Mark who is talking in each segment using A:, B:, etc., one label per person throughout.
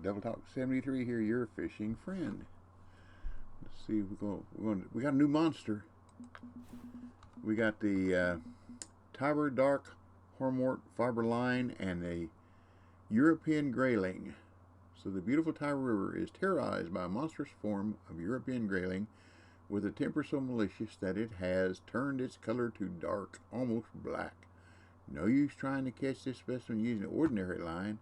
A: Devil Talk 73 here, your fishing friend. Let's see, we got a new monster. We got the Tiber Dark Hormort Fiber Line and a European Grayling. So the beautiful Tiber River is terrorized by a monstrous form of European grayling with a temper so malicious that it has turned its color to dark, almost black. No use trying to catch this specimen using an ordinary line.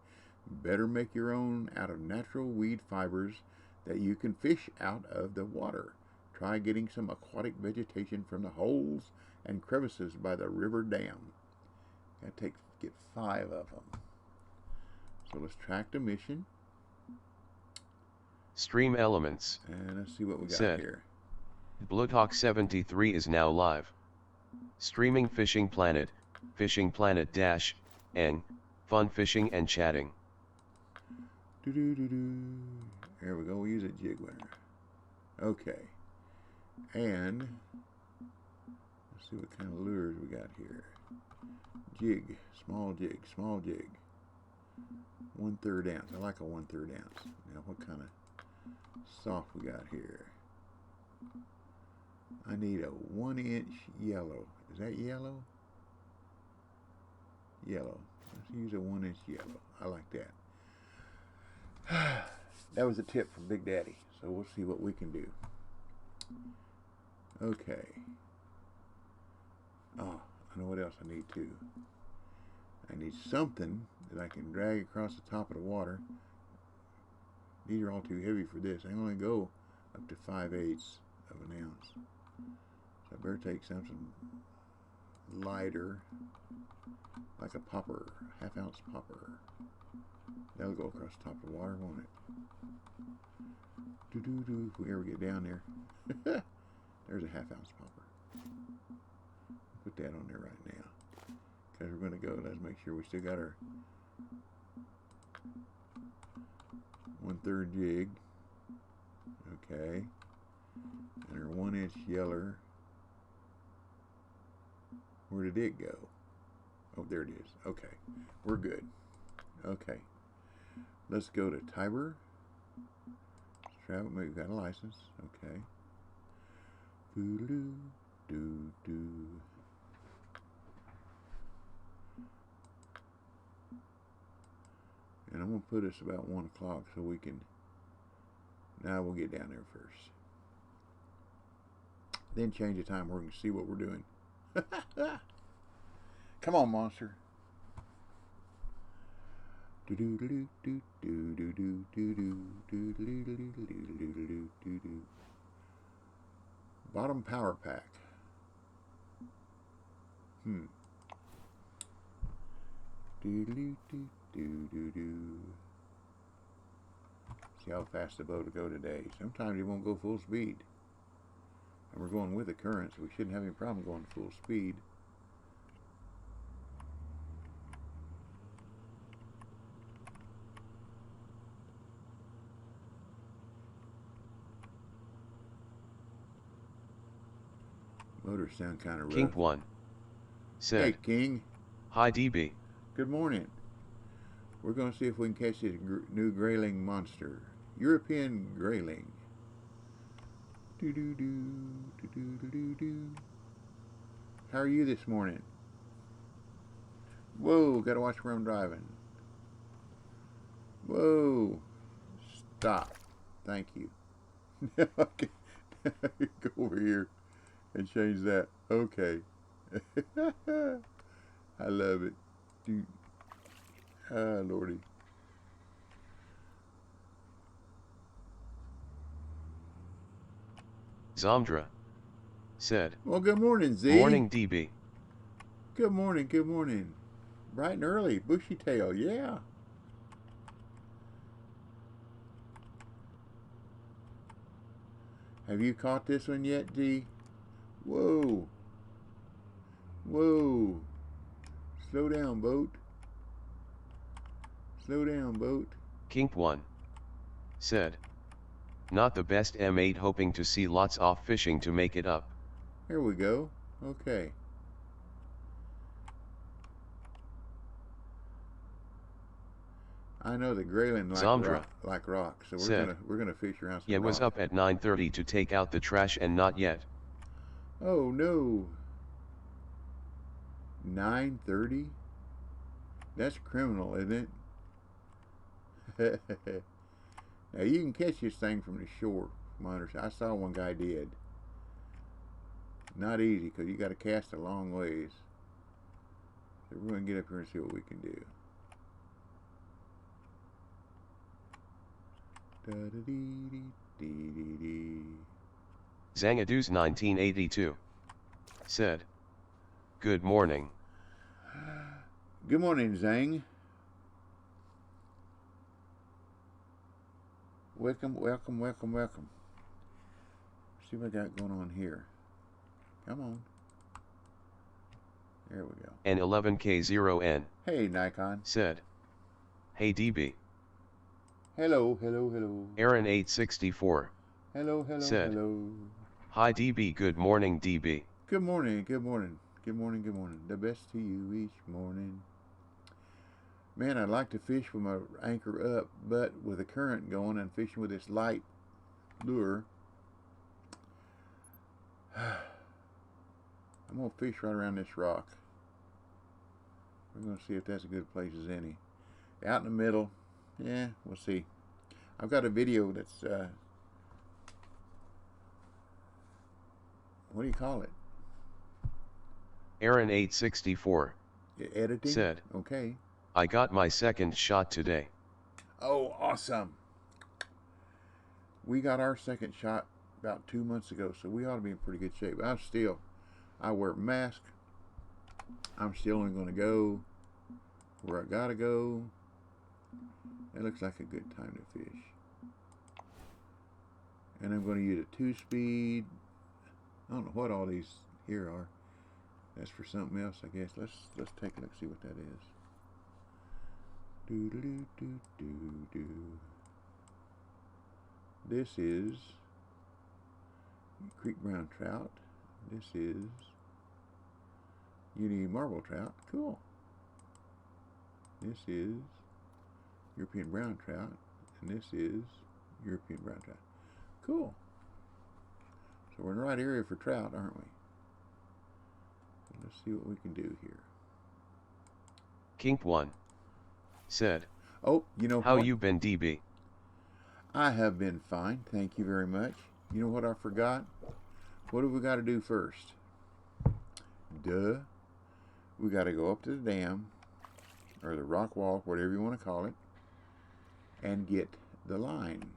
A: Better make your own out of natural weed fibers that you can fish out of the water. Try getting some aquatic vegetation from the holes and crevices by the river dam. Gotta get 5 of them. So let's track the mission.
B: Stream elements.
A: And let's see what we got here.
B: WILLOW Talk 73 is now live. Streaming Fishing Planet -N, fun fishing and chatting.
A: There we go, we'll use a jig winner. Okay. And let's see what kind of lures we got here. Jig, small jig, small jig. 1/3 ounce. I like a 1/3 ounce. Now what kind of soft we got here? I need a 1-inch yellow. Is that yellow? Yellow. Let's use a 1-inch yellow. I like that. That was a tip from Big Daddy. So we'll see what we can do. Okay. Oh, I know what else I need too. I need something that I can drag across the top of the water. These are all too heavy for this. I only go up to 5/8 of an ounce. So I better take something lighter, like a popper, 1/2 ounce popper. That'll go across the top of the water, won't it? If we ever get down there. There's a 1/2 ounce popper. Put that on there right now. Because we're going to go, let's make sure we still got our 1/3 jig. Okay. And our 1-inch yeller. Where did it go? Oh, there it is. Okay. We're good. Okay. Let's go to Tiber. Travel. We've got a license. Okay. Boo-doo, doo-doo. And I'm going to put us about 1 o'clock so we can, now we'll get down there first. Then change the time. We're going to see what we're doing. Come on, monster. Bottom power pack. See how fast the boat will go today. Sometimes it won't go full speed. And we're going with the current, so we shouldn't have any problem going full speed. Motors sound kind of rough.
B: King 1 said,
A: Hey, King.
B: Hi, DB.
A: Good morning. We're going to see if we can catch this new grayling monster. European grayling. How are you this morning? Whoa, gotta watch where I'm driving. Whoa. Stop. Thank you. Okay. Go over here and change that. Okay. I love it. Dude. Ah, Lordy.
B: Zomdra said,
A: Well, good morning, Z.
B: Morning, DB.
A: Good morning, good morning. Bright and early, bushy tail, yeah. Have you caught this one yet, Z? Whoa. Whoa. Slow down, boat. Slow down, boat.
B: Kink 1 said, not the best M8, hoping to see lots off fishing to make it up.
A: There we go. Okay. I know the grayling like rock, so we're gonna fish around some
B: Yeah,
A: rock.
B: was up at 9:30 to take out the trash and not yet.
A: Oh no. 9:30? That's criminal, isn't it? Now you can catch this thing from the shore. I saw one guy did. Not easy, because you got to cast a long ways. So we're going to get up here and see what we can do.
B: Zangadoos 1982 said, "Good morning."
A: Good morning, Zang. Welcome, welcome, welcome, welcome. See what I got going on here. Come on. There we go.
B: N11K0N.
A: Hey, Nikon.
B: Said, "Hey DB."
A: Hello, hello, hello.
B: Aaron 864.
A: Hello, hello,
B: said,
A: hello.
B: "Hi DB, good morning DB."
A: Good morning, good morning. Good morning, good morning. The best to you each morning. Man, I'd like to fish with my anchor up, but with the current going and fishing with this light lure, I'm going to fish right around this rock. We're going to see if that's a good place as any. Out in the middle, yeah, we'll see. I've got a video that's, what do you call it?
B: Aaron 864.
A: Editing?
B: Said,
A: okay.
B: "I got my second shot today."
A: Oh, awesome. We got our second shot about 2 months ago, so we ought to be in pretty good shape. I wear a mask. I'm still only going to go where I got to go. It looks like a good time to fish. And I'm going to use a 2-speed. I don't know what all these here are. That's for something else, I guess. Let's take a look, see what that is. This is creek brown trout. This is uni marble trout. Cool. This is European brown trout, and this is European brown trout. Cool. So we're in the right area for trout, aren't we? So let's see what we can do here.
B: Kink 1. Said,
A: "Oh, you know
B: how
A: what?
B: you been DB?"
A: I have been fine, thank you very much. You know what I forgot? What do we got to do first? Duh. We got to go up to the dam, or the rock wall, whatever you want to call it, and get the line.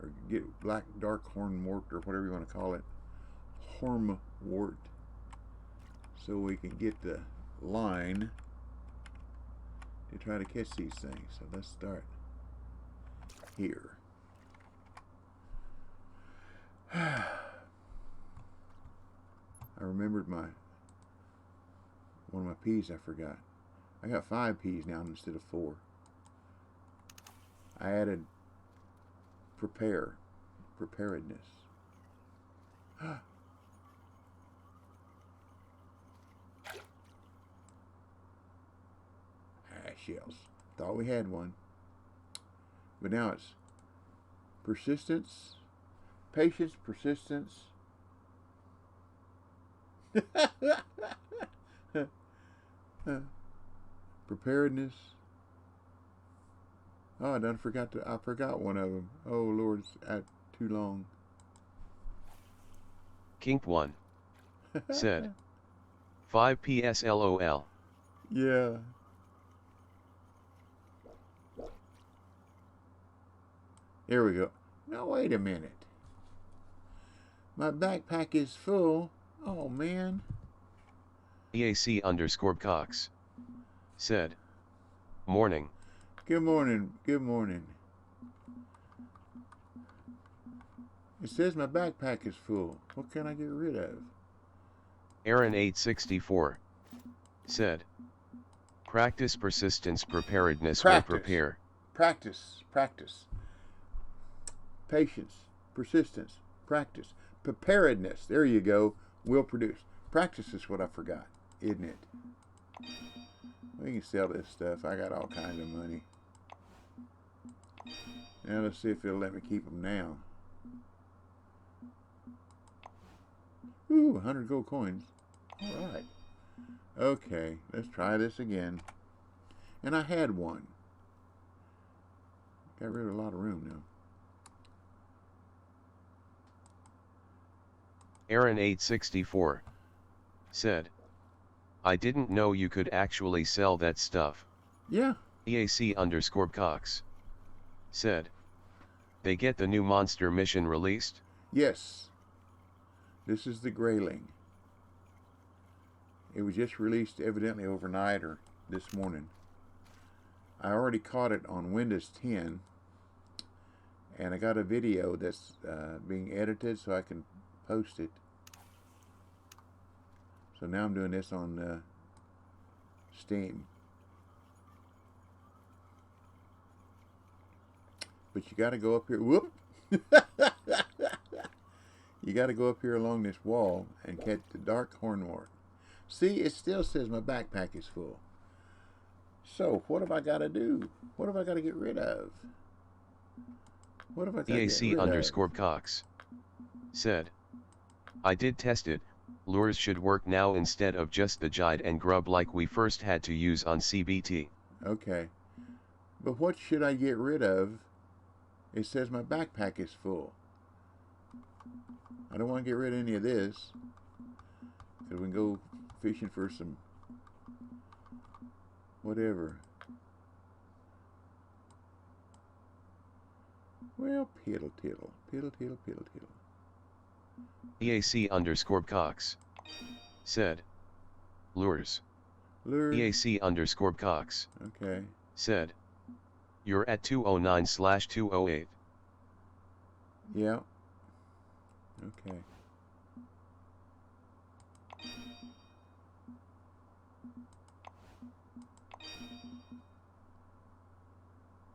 A: Or get black dark hornwort, or whatever you want to call it. Hornwort. So we can get the line to try to catch these things. So let's start here. I remembered one of my P's I forgot. I got 5 P's now instead of 4. I added preparedness. Shells. Thought we had one. But now it's persistence, patience, persistence. Preparedness. Oh, I forgot one of them. Oh Lord, it's too long.
B: Kink 1. Said, 5 PS LOL.
A: Yeah. There we go. Now wait a minute. My backpack is full. Oh man.
B: EAC_Cox. Said, morning.
A: Good morning. Good morning. It says my backpack is full. What can I get rid of?
B: Aaron 864. Said, practice persistence preparedness will prepare.
A: Practice. Patience, persistence, practice, preparedness. There you go. Will produce. Practice is what I forgot, isn't it? We can sell this stuff. I got all kinds of money. Now let's see if it'll let me keep them now. Ooh, 100 gold coins. Alright. Okay, let's try this again. And I had one. Got rid of a lot of room now.
B: Aaron864 said, I didn't know you could actually sell that stuff.
A: Yeah.
B: EAC_Cox said, they get the new monster mission released?
A: Yes. This is the grayling. It was just released evidently overnight or this morning. I already caught it on Windows 10, and I got a video that's being edited so I can post it. So now I'm doing this on Steam. But you got to go up here. Whoop! You got to go up here along this wall and catch the dark hornwort. See, it still says my backpack is full. So, what have I got to do? What have I got to get rid of? What have I got to get rid of?
B: EAC_Cox said, I did test it. Lures should work now instead of just the Jide and Grub like we first had to use on CBT.
A: Okay. But what should I get rid of? It says my backpack is full. I don't want to get rid of any of this. Because we can go fishing for some whatever. Well, piddle tiddle. Piddle tiddle, piddle tiddle.
B: EAC_Cox said, lures.
A: Lures.
B: EAC_Cox
A: Okay.
B: said, you're at 209/208.
A: Yeah. Okay.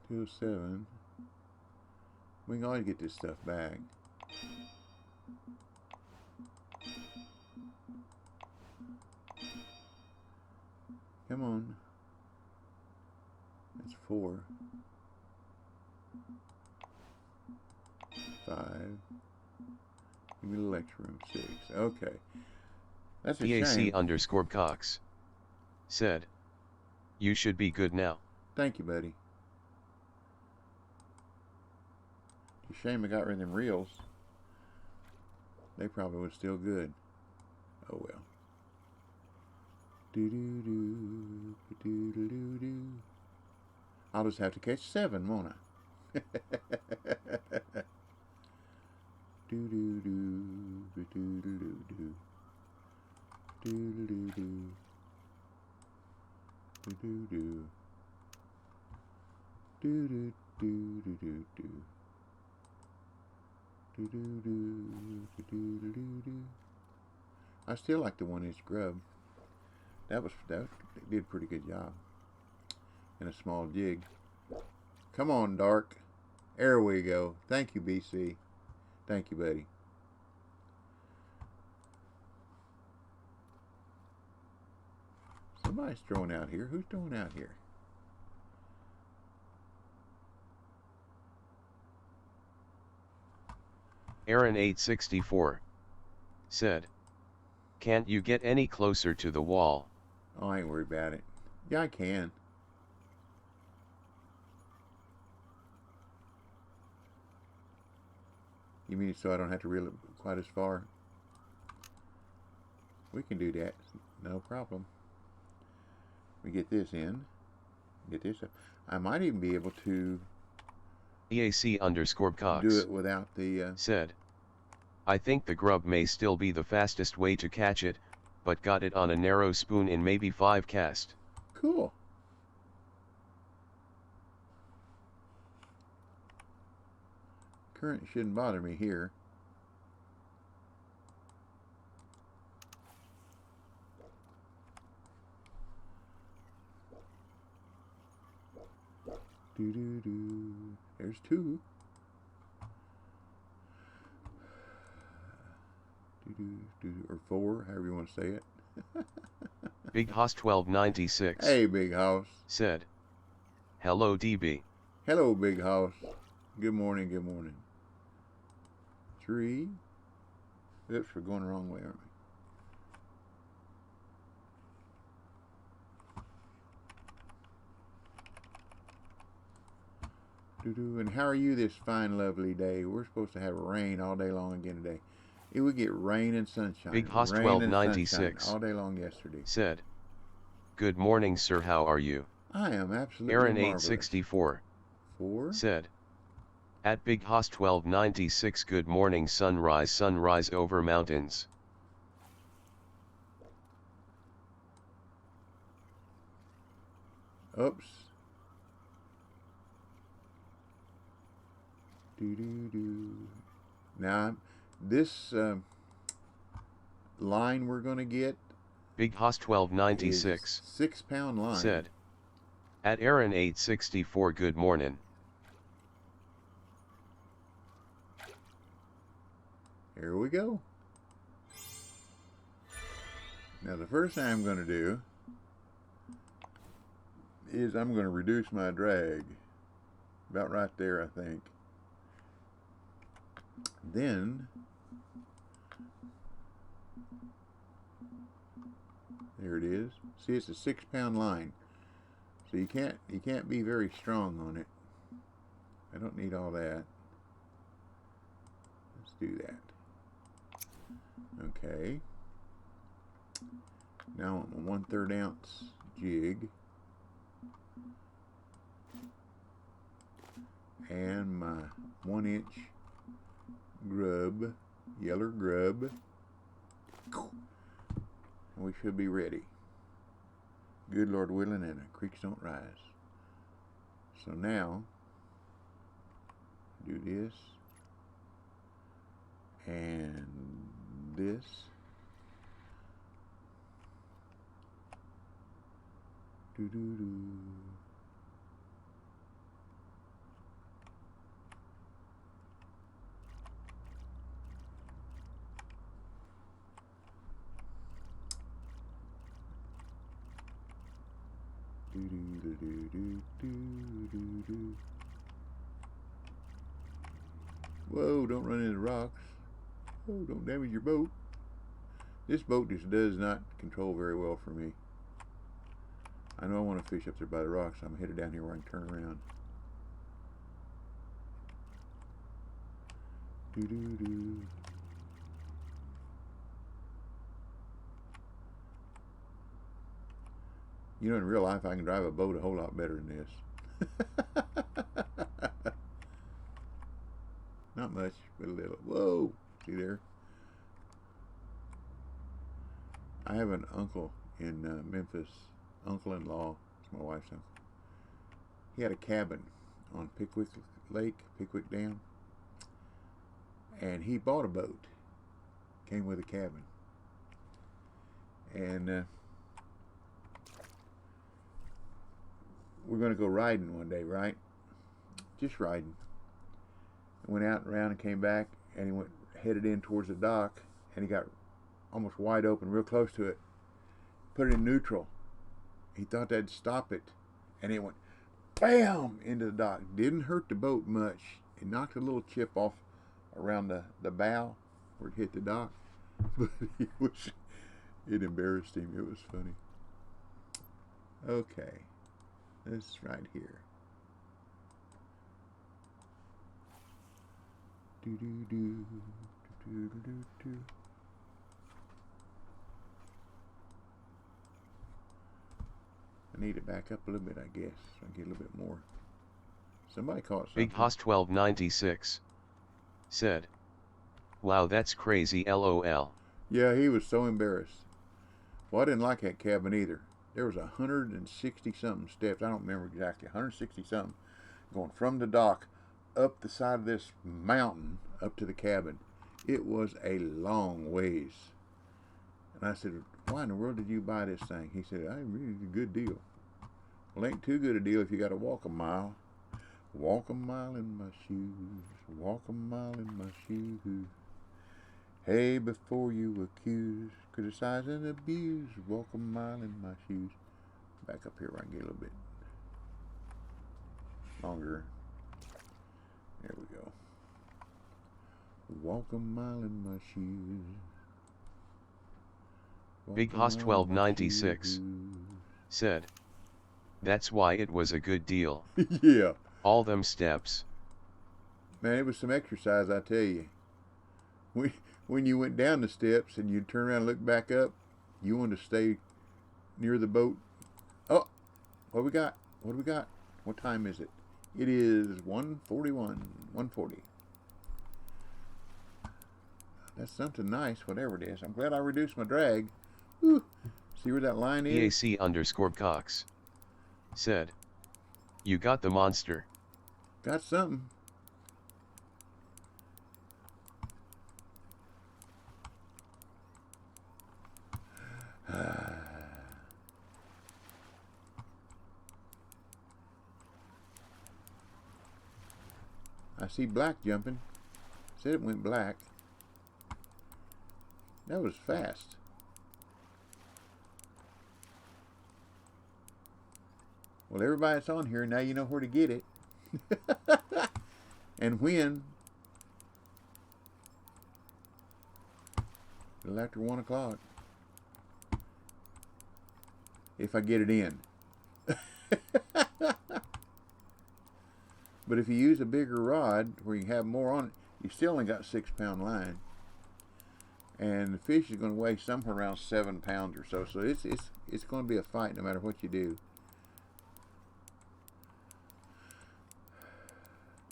A: $207. We can always get this stuff back. Come on. That's 4. 5. Give me the lecture room. 6. Okay. That's a shame.
B: EAC_Cox said, you should be good now.
A: Thank you, buddy. It's a shame I got rid of them reels. They probably were still good. Oh well. I'll just have to catch 7, won't I? I still like the 1-inch grub. That did a pretty good job. And a small jig. Come on, Dark. There we go. Thank you, BC. Thank you, buddy. Somebody's throwing out here. Who's throwing out here?
B: Aaron864 said, can't you get any closer to the wall?
A: Oh, I ain't worried about it. Yeah, I can. You mean so I don't have to reel it quite as far? We can do that. No problem. We get this in. Get this up. I might even be able to
B: EAC_Cox
A: do it without the
B: said, I think the grub may still be the fastest way to catch it, but got it on a narrow spoon in maybe 5 cast.
A: Cool. Current shouldn't bother me here. There's 2. Or 4, however you want to say it.
B: Big Hoss 1296.
A: Hey, Big Hoss.
B: Said. Hello, DB.
A: Hello, Big Hoss. Good morning, good morning. 3. Oops, we're going the wrong way, aren't we? And how are you this fine, lovely day? We're supposed to have rain all day long again today. It would get rain and sunshine.
B: Big Hoss
A: rain
B: 1296.
A: All day long yesterday.
B: Said. Good morning, sir. How are you?
A: I am absolutely
B: Aaron
A: marvelous.
B: 864.
A: 4.
B: Said. At Big Hoss 1296. Good morning, sunrise, sunrise over mountains.
A: Oops. Now, this line we're going to get.
B: Big Hoss 1296.
A: 6 pound line.
B: Said. At Aaron 864. Good morning.
A: Here we go. Now the first thing I'm going to do is I'm going to reduce my drag. About right there, I think. Then there it is. See, it's a 6 pound line. So you can't be very strong on it. I don't need all that. Let's do that. Okay. Now I'm a 1/3 ounce jig. And my 1 inch grub, yeller grub. And we should be ready. Good Lord willing, and the creeks don't rise. So now, do this. And this. Do-do-do. Whoa, don't run into rocks. Oh, don't damage your boat. This boat just does not control very well for me. I know I want to fish up there by the rocks. I'm headed down here where I can turn around. Do-do-do. You know, in real life, I can drive a boat a whole lot better than this. Not much, but a little. Whoa! See there? I have an uncle in Memphis, uncle-in-law. It's my wife's uncle. He had a cabin on Pickwick Lake, Pickwick Dam, and he bought a boat. Came with a cabin, and we're going to go riding one day, right? Just riding. Went out and around and came back, and he headed in towards the dock, and he got almost wide open, real close to it. Put it in neutral. He thought that'd stop it, and it went bam into the dock. Didn't hurt the boat much. It knocked a little chip off around the bow where it hit the dock, but it embarrassed him. It was funny. Okay. This right here. I need to back up a little bit, I guess. So I get a little bit more. Somebody caught something.
B: Big Hoss 1296. Said. Wow, that's crazy, LOL.
A: Yeah, he was so embarrassed. Well, I didn't like that cabin either. There was 160 something steps. I don't remember exactly. 160 something going from the dock up the side of this mountain up to the cabin. It was a long ways. And I said, why in the world did you buy this thing? He said, I really did a good deal. Well, ain't too good a deal if you got to walk a mile. Walk a mile in my shoes. Walk a mile in my shoes. Hey, before you accuse, criticize and abuse, walk a mile in my shoes. Back up here where I can get a little bit longer. There we go. Walk a mile in my shoes.
B: Big Hoss 1296 said, that's why it was a good deal.
A: Yeah.
B: All them steps.
A: Man, it was some exercise, I tell you. When you went down the steps and you'd turn around and look back up, you wanted to stay near the boat. Oh, what do we got? What do we got? What time is it? It is 1:41, 1:40. That's something nice, whatever it is. I'm glad I reduced my drag. Whew. See where that line is?
B: EAC_Cox said, you got the monster.
A: Got something. I see black jumping. Said it went black. That was fast. Well, everybody that's on here, now you know where to get it. And when. A little after 1 o'clock. If I get it in. But if you use a bigger rod where you have more on it, you still only got 6-pound line. And the fish is going to weigh somewhere around 7 pounds or so. So it's going to be a fight no matter what you do.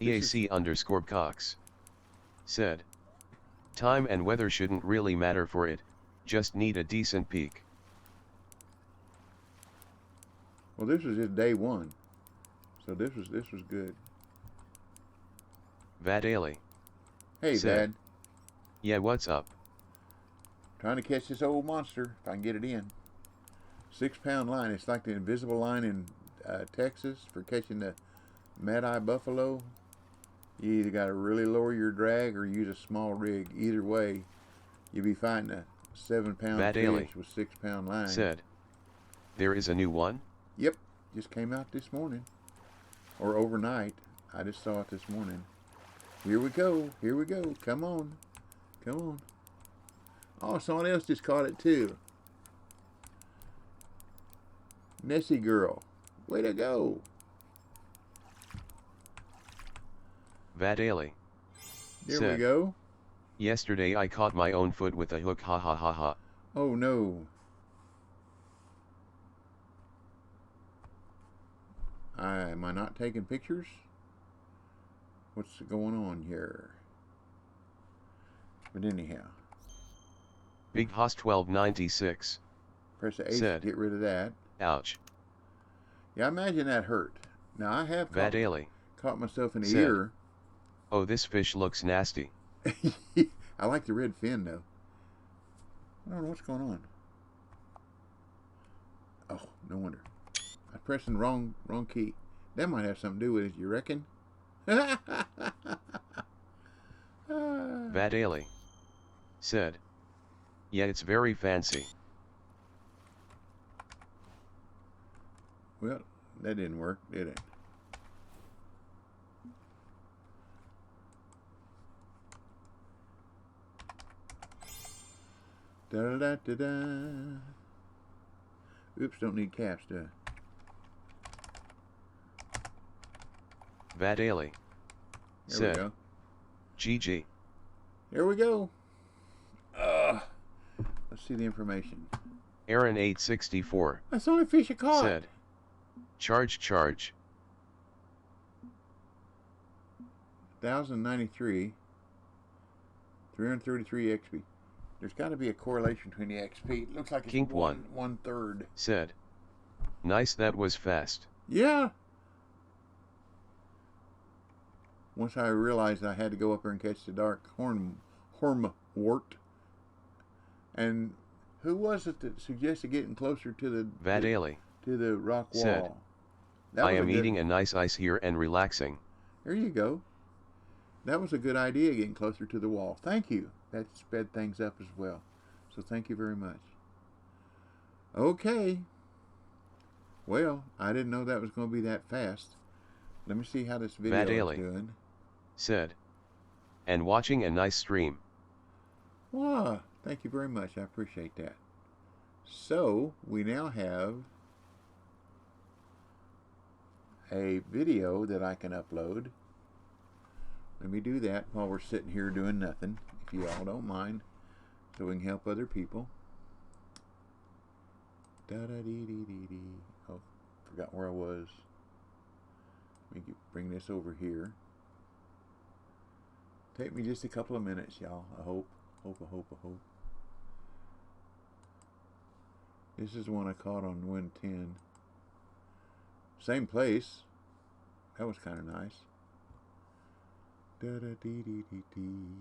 B: EAC_Cox said, time and weather shouldn't really matter for it, just need a decent peak.
A: Well, this was just day 1. So this was good.
B: Vadali.
A: Hey,
B: said,
A: Vad.
B: Yeah, what's up?
A: Trying to catch this old monster, if I can get it in. 6-pound line. It's like the invisible line in Texas for catching the mad-eye buffalo. You either got to really lower your drag or use a small rig. Either way, you'll be fighting a 7-pound fish with 6-pound line.
B: Said, there is a new one?
A: Yep, just came out this morning. Or overnight. I just saw it this morning. Here we go. Here we go. Come on. Come on. Oh, someone else just caught it too. Nessie girl. Way to go.
B: Vadali.
A: There we go.
B: Yesterday I caught my own foot with a hook, ha ha ha ha.
A: Oh no. Am I not taking pictures? What's going on here? But anyhow.
B: Big Hoss 1296.
A: Press the H to get rid of that.
B: Ouch.
A: Yeah, I imagine that hurt. Now I have caught myself in the ear.
B: Oh, this fish looks nasty.
A: I like the red fin though. I don't know what's going on. Oh, no wonder. I'm pressing the wrong key. That might have something to do with it, you reckon?
B: Vadali said, yeah, it's very fancy.
A: Well, that didn't work, did it? Da da da da. Oops, don't need caps, do I?
B: Vadali said,
A: we go.
B: GG.
A: There we go. Let's see the information.
B: Aaron 864.
A: That's the only fish I caught.
B: Said, charge.
A: 1,093. 333 XP. There's got to be a correlation between the XP. It looks like it's
B: Kink
A: one third.
B: Said, nice, that was fast.
A: Yeah. Once I realized I had to go up there and catch the dark hornwort. And who was it that suggested getting closer to the
B: Vadali
A: to the rock wall?
B: Said, I am eating a nice ice here and relaxing.
A: There you go. that was a good idea, getting closer to the wall. Thank you. That sped things up as well. So thank you very much. Okay. Well, I didn't know that was going to be that fast. Let me see how this video is doing.
B: Said. And watching a nice stream.
A: Wow, thank you very much. I appreciate that. So, we now have a video that I can upload. Let me do that while we're sitting here doing nothing, if you all don't mind, so we can help other people. Da-da-dee-dee-dee-dee. Oh, forgot where I was. Let me bring this over here. Take me just a couple of minutes, y'all. I hope. I hope. This is the one I caught on Wind 10. Same place. That was kind of nice. Da-da-dee-dee-dee-dee.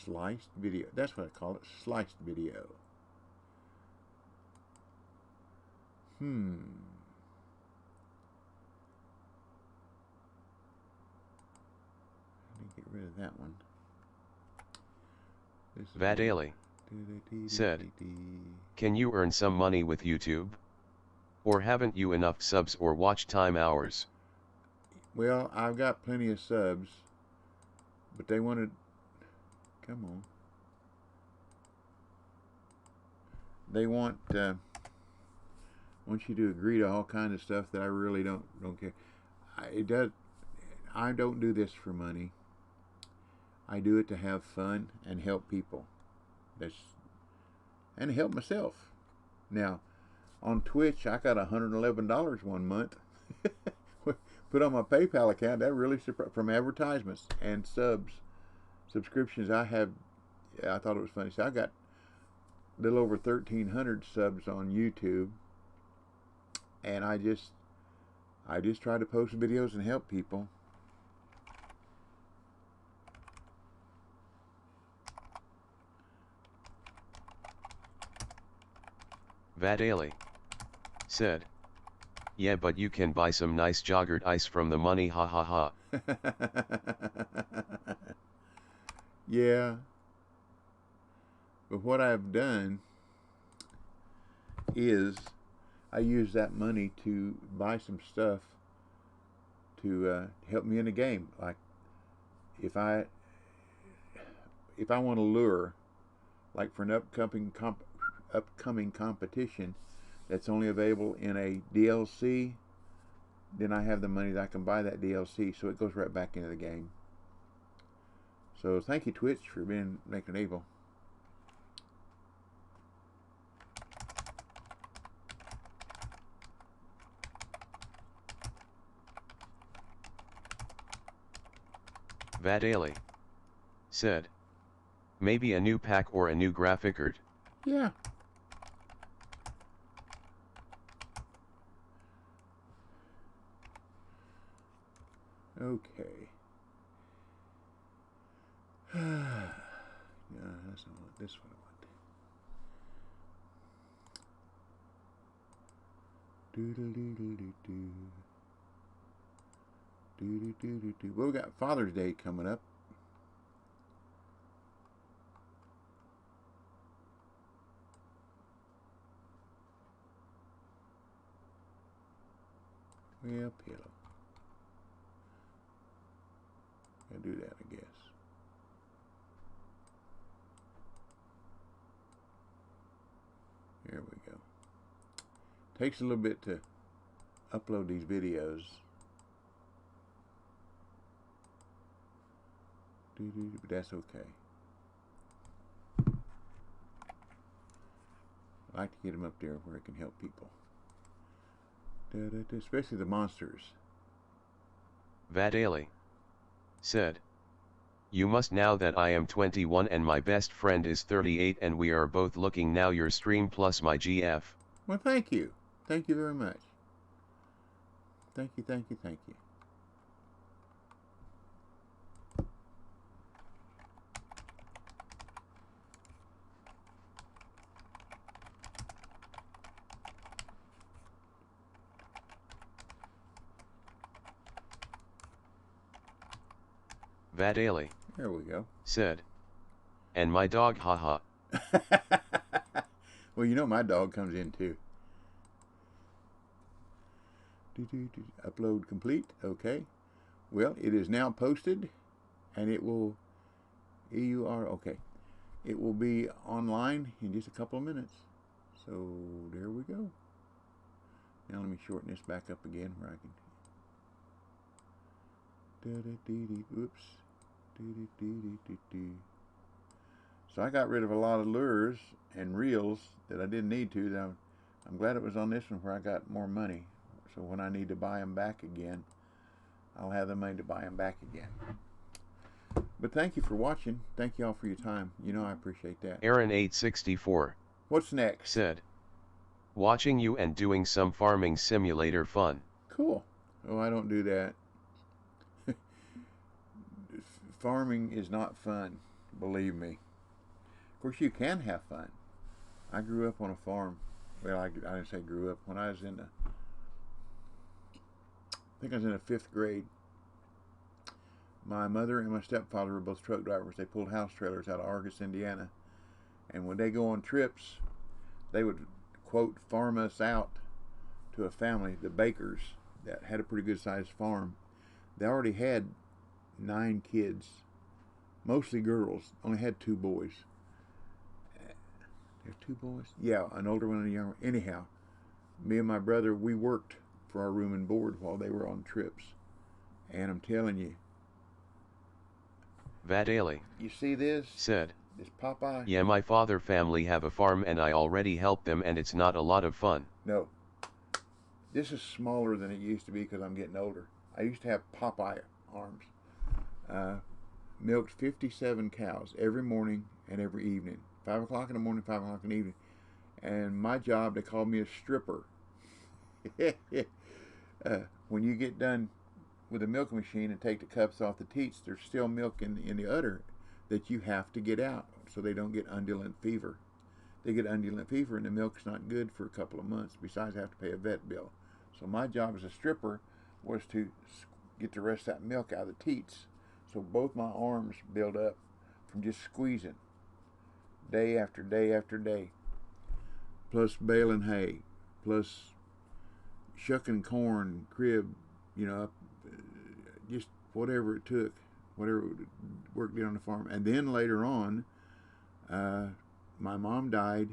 A: Sliced video. That's what I call it. Sliced video. Let me get rid of that one.
B: Vadali said, can you earn some money with YouTube? Or haven't you enough subs or watch time hours?
A: Well, I've got plenty of subs, but they wanted, come on. They want you to agree to all kinds of stuff that I really don't care. I don't do this for money. I do it to have fun and help people. And help myself. Now, on Twitch, I got $111 one month. Put on my PayPal account. That really surprised, from advertisements and subscriptions. I thought it was funny. So I got a little over 1,300 subs on YouTube, and I just try to post videos and help people.
B: Vadali said, yeah, but you can buy some nice joggered ice from the money, ha ha ha.
A: Yeah. But what I've done is I use that money to buy some stuff to help me in the game. Like if I want to lure, like for an upcoming competition that's only available in a DLC, then I have the money that I can buy that DLC, so it goes right back into the game. So thank you, Twitch, for making able.
B: Vadali said, maybe a new pack or a new graphic card.
A: Yeah. Okay. No, that's not what this one I want. Well, we got Father's Day coming up. Well, pillow. I'll do that, I guess. There we go. Takes a little bit to upload these videos. But that's okay. I like to get them up there where it can help people. Especially the monsters.
B: Vadali said, you must know that I am 21 and my best friend is 38 and we are both looking now your stream plus my GF.
A: Well, thank you. Thank you very much. Thank you, thank you, thank you.
B: Vadali.
A: There we go.
B: Said. And my dog, haha.
A: Well, you know my dog comes in too. Upload complete. Okay. Well, it is now posted, and it will okay. It will be online in just a couple of minutes. So there we go. Now let me shorten this back up again where I can. Oops. So I got rid of a lot of lures and reels that I didn't need to. I'm glad it was on this one where I got more money. So when I need to buy them back again, I'll have the money to buy them back again. But thank you for watching. Thank you all for your time. You know I appreciate that.
B: Aaron 864.
A: What's next?
B: Said. Watching you and doing some farming simulator fun.
A: Cool. Oh, I don't do that. Farming is not fun, believe me. Of course, you can have fun. I grew up on a farm. Well, I didn't say grew up. When I was in the, I think I was in the 5th grade, my mother and my stepfather were both truck drivers. They pulled house trailers out of Argus, Indiana. And when they go on trips, they would, quote, farm us out to a family, the Bakers, that had a pretty good sized farm. They already had 9 kids, mostly girls, only had 2 boys. There's 2 boys? Yeah, an older one and a younger one. Anyhow, me and my brother, we worked for our room and board while they were on trips. And I'm telling you.
B: Vadali.
A: You see this?
B: Said.
A: This Popeye?
B: Yeah, my father family have a farm and I already help them and it's not a lot of fun.
A: No. This is smaller than it used to be because I'm getting older. I used to have Popeye arms. Milked 57 cows every morning and every evening. 5 o'clock in the morning, 5 o'clock in the evening. And my job, they called me a stripper. When you get done with the milk machine and take the cups off the teats, there's still milk in the udder that you have to get out so they don't get undulant fever. They get undulant fever and the milk's not good for a couple of months. Besides, I have to pay a vet bill. So my job as a stripper was to get the rest of that milk out of the teats. So both my arms build up from just squeezing day after day after day. Plus baling hay, plus shucking corn, crib, you know, just whatever it took, whatever work did on the farm. And then later on, my mom died,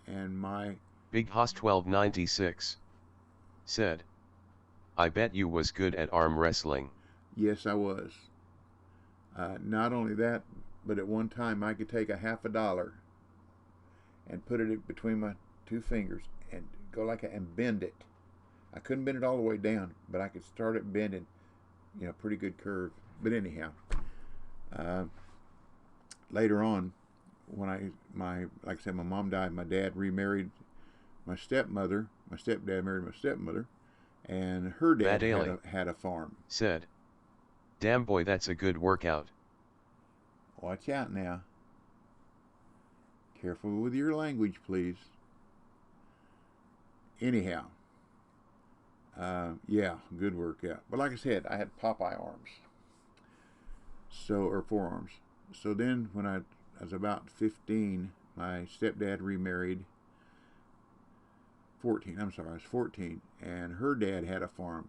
A: and my
B: Big Hoss 1296 said, I bet you was good at arm wrestling.
A: Yes, I was. Not only that, but at one time I could take a $50 and put it between my 2 fingers and go like that and bend it. I couldn't bend it all the way down, but I could start it bending, you know, pretty good curve. But anyhow, later on, when like I said, my mom died, my dad remarried my stepmother. My stepdad married my stepmother, and her dad had a farm.
B: Said, damn boy, that's a good workout.
A: Watch out now. Careful with your language, please. Anyhow, yeah, good workout. But like I said, I had Popeye arms, or forearms. So then when I was about 15, my stepdad remarried. 14, I'm sorry, I was 14, and her dad had a farm.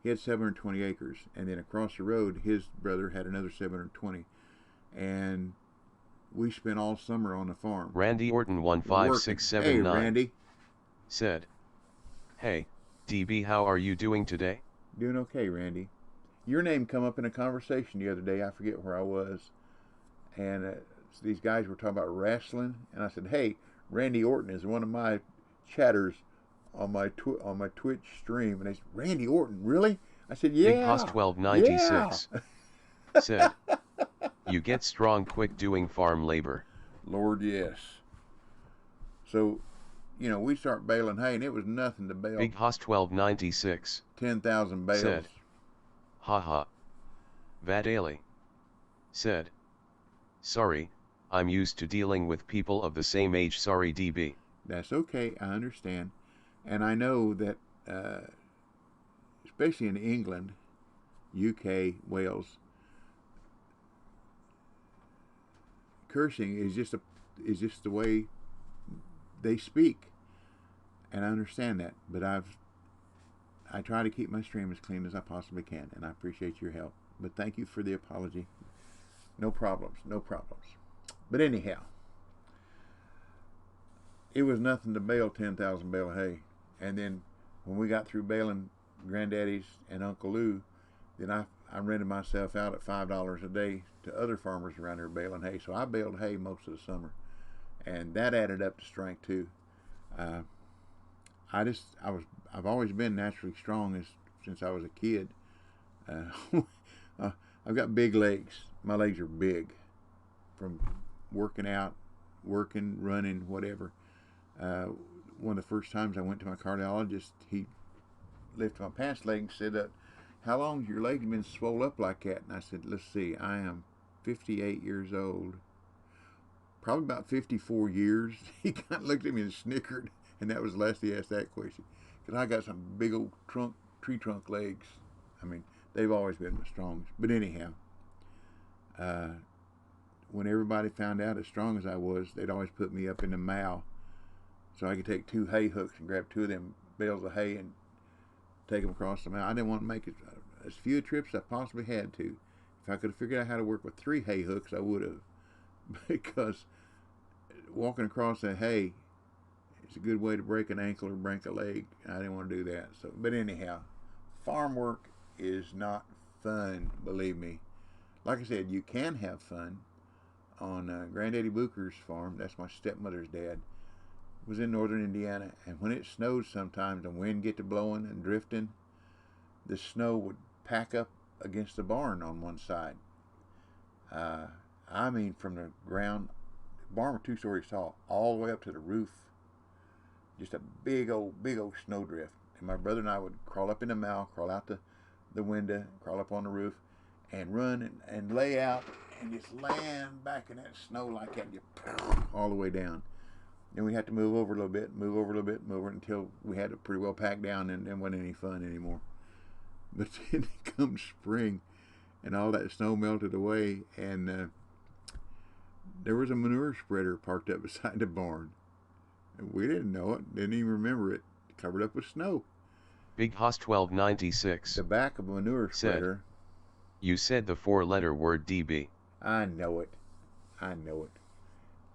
A: He had 720 acres, and then across the road, his brother had another 720, and we spent all summer on the farm.
B: Randy Orton 15679
A: Hey, Randy.
B: Said, hey, DB, how are you doing today?
A: Doing okay, Randy. Your name come up in a conversation the other day. I forget where I was, and these guys were talking about wrestling, and I said, hey, Randy Orton is one of my chatters on my Twitch stream. And they said, Randy Orton, really? I said, yeah.
B: Big Hoss 1296
A: yeah.
B: said, you get strong quick doing farm labor.
A: Lord, yes. So, you know, we start baling hay, and it was nothing to bale.
B: Big Hoss 1296
A: 10,000 bales.
B: Said, haha. Vadali said, sorry, I'm used to dealing with people of the same age. Sorry, DB.
A: That's okay, I understand. And I know that, especially in England, UK, Wales, cursing is just the way they speak, and I understand that. But I try to keep my stream as clean as I possibly can, and I appreciate your help. But thank you for the apology. No problems, no problems. But anyhow, it was nothing to bale 10,000 bale of hay. And then when we got through baling Granddaddy's and Uncle Lou, then I rented myself out at $5 a day to other farmers around there baling hay. So I baled hay most of the summer, and that added up to strength too. I've always been naturally strong since I was a kid. I've got big legs. My legs are big from working out, working, running, whatever. One of the first times I went to my cardiologist, he lifted my pants leg and said, how long has your legs been swole up like that? And I said, let's see, I am 58 years old. Probably about 54 years. He kind of looked at me and snickered, and that was the last he asked that question. Because I got some big old tree trunk legs. I mean, they've always been my strongest. But anyhow, when everybody found out as strong as I was, they'd always put me up in the mow so I could take 2 hay hooks and grab 2 of them bales of hay and take them across the mow. I didn't want to make as few trips as I possibly had to. If I could have figured out how to work with 3 hay hooks, I would have. Because walking across that hay is a good way to break an ankle or break a leg. I didn't want to do that. So, but anyhow, farm work is not fun, believe me. Like I said, you can have fun. On Granddaddy Booker's farm, that's my stepmother's dad, was in northern Indiana, and when it snowed sometimes and wind get to blowing and drifting, the snow would pack up against the barn on one side. I mean, from the ground, the barn was 2 stories tall, all the way up to the roof. Just a big old snowdrift. And my brother and I would crawl up in the mow, crawl out the window, crawl up on the roof, and run and lay out and just land back in that snow like that, all the way down. Then we had to move over a little bit, move over until we had it pretty well packed down, and then wasn't any fun anymore. But then it comes spring, and all that snow melted away, and there was a manure spreader parked up beside the barn. And we didn't know it, didn't even remember it, covered up with snow.
B: Big Hoss 1296.
A: The back of a manure spreader.
B: You said the 4-letter word DB.
A: I know it.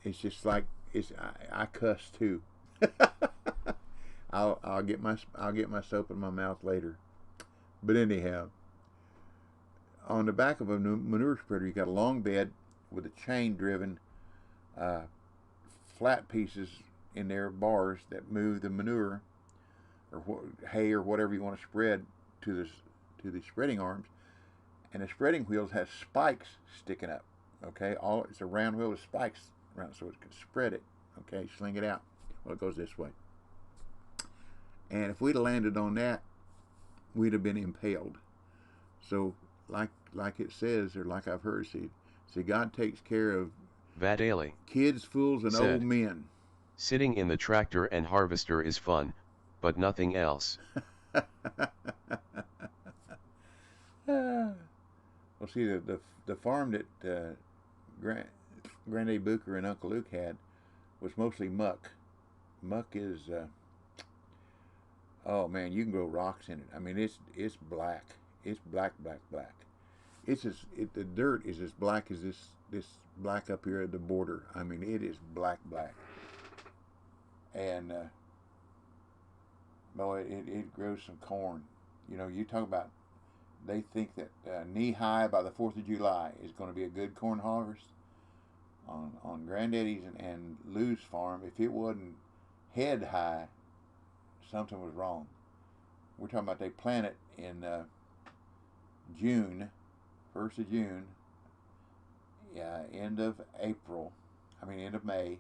A: It's just like I cuss too. I'll get my soap in my mouth later. But anyhow, on the back of a manure spreader, you got a long bed with a chain driven flat pieces in there, bars that move the manure or hay or whatever you want to spread to the spreading arms. And the spreading wheels has spikes sticking up. Okay, it's a round wheel with spikes around so it can spread it. Okay, sling it out. Well, it goes this way. And if we'd have landed on that, we'd have been impaled. So, like it says, or like I've heard, see, God takes care of
B: Vadali.
A: Kids, fools, and old men.
B: Sitting in the tractor and harvester is fun, but nothing else.
A: Well, see, the farm that Granddaddy Booker and Uncle Luke had was mostly muck. Muck is, oh man, you can grow rocks in it. I mean, it's black. It's black. The dirt is as black as this black up here at the border. I mean, it is black. And boy, it grows some corn. You know, you talk about, they think that knee high by the 4th of July is going to be a good corn harvest. On Granddaddy's and Lou's farm, if it wasn't head high, something was wrong. We're talking about they plant it in June, 1st of June, end of May,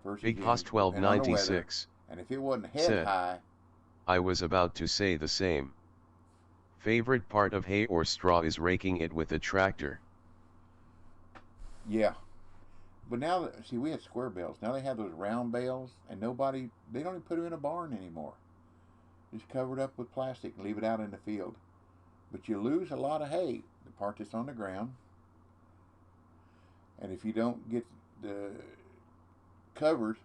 A: 1st of June.
B: Big Hoss 1296.
A: And if it wasn't head high,
B: I was about to say the same. Favorite part of hay or straw is raking it with a tractor.
A: Yeah. But now, see, we had square bales. Now they have those round bales, and they don't even put them in a barn anymore. Just cover it up with plastic and leave it out in the field. But you lose a lot of hay, the part that's on the ground. And if you don't get the covers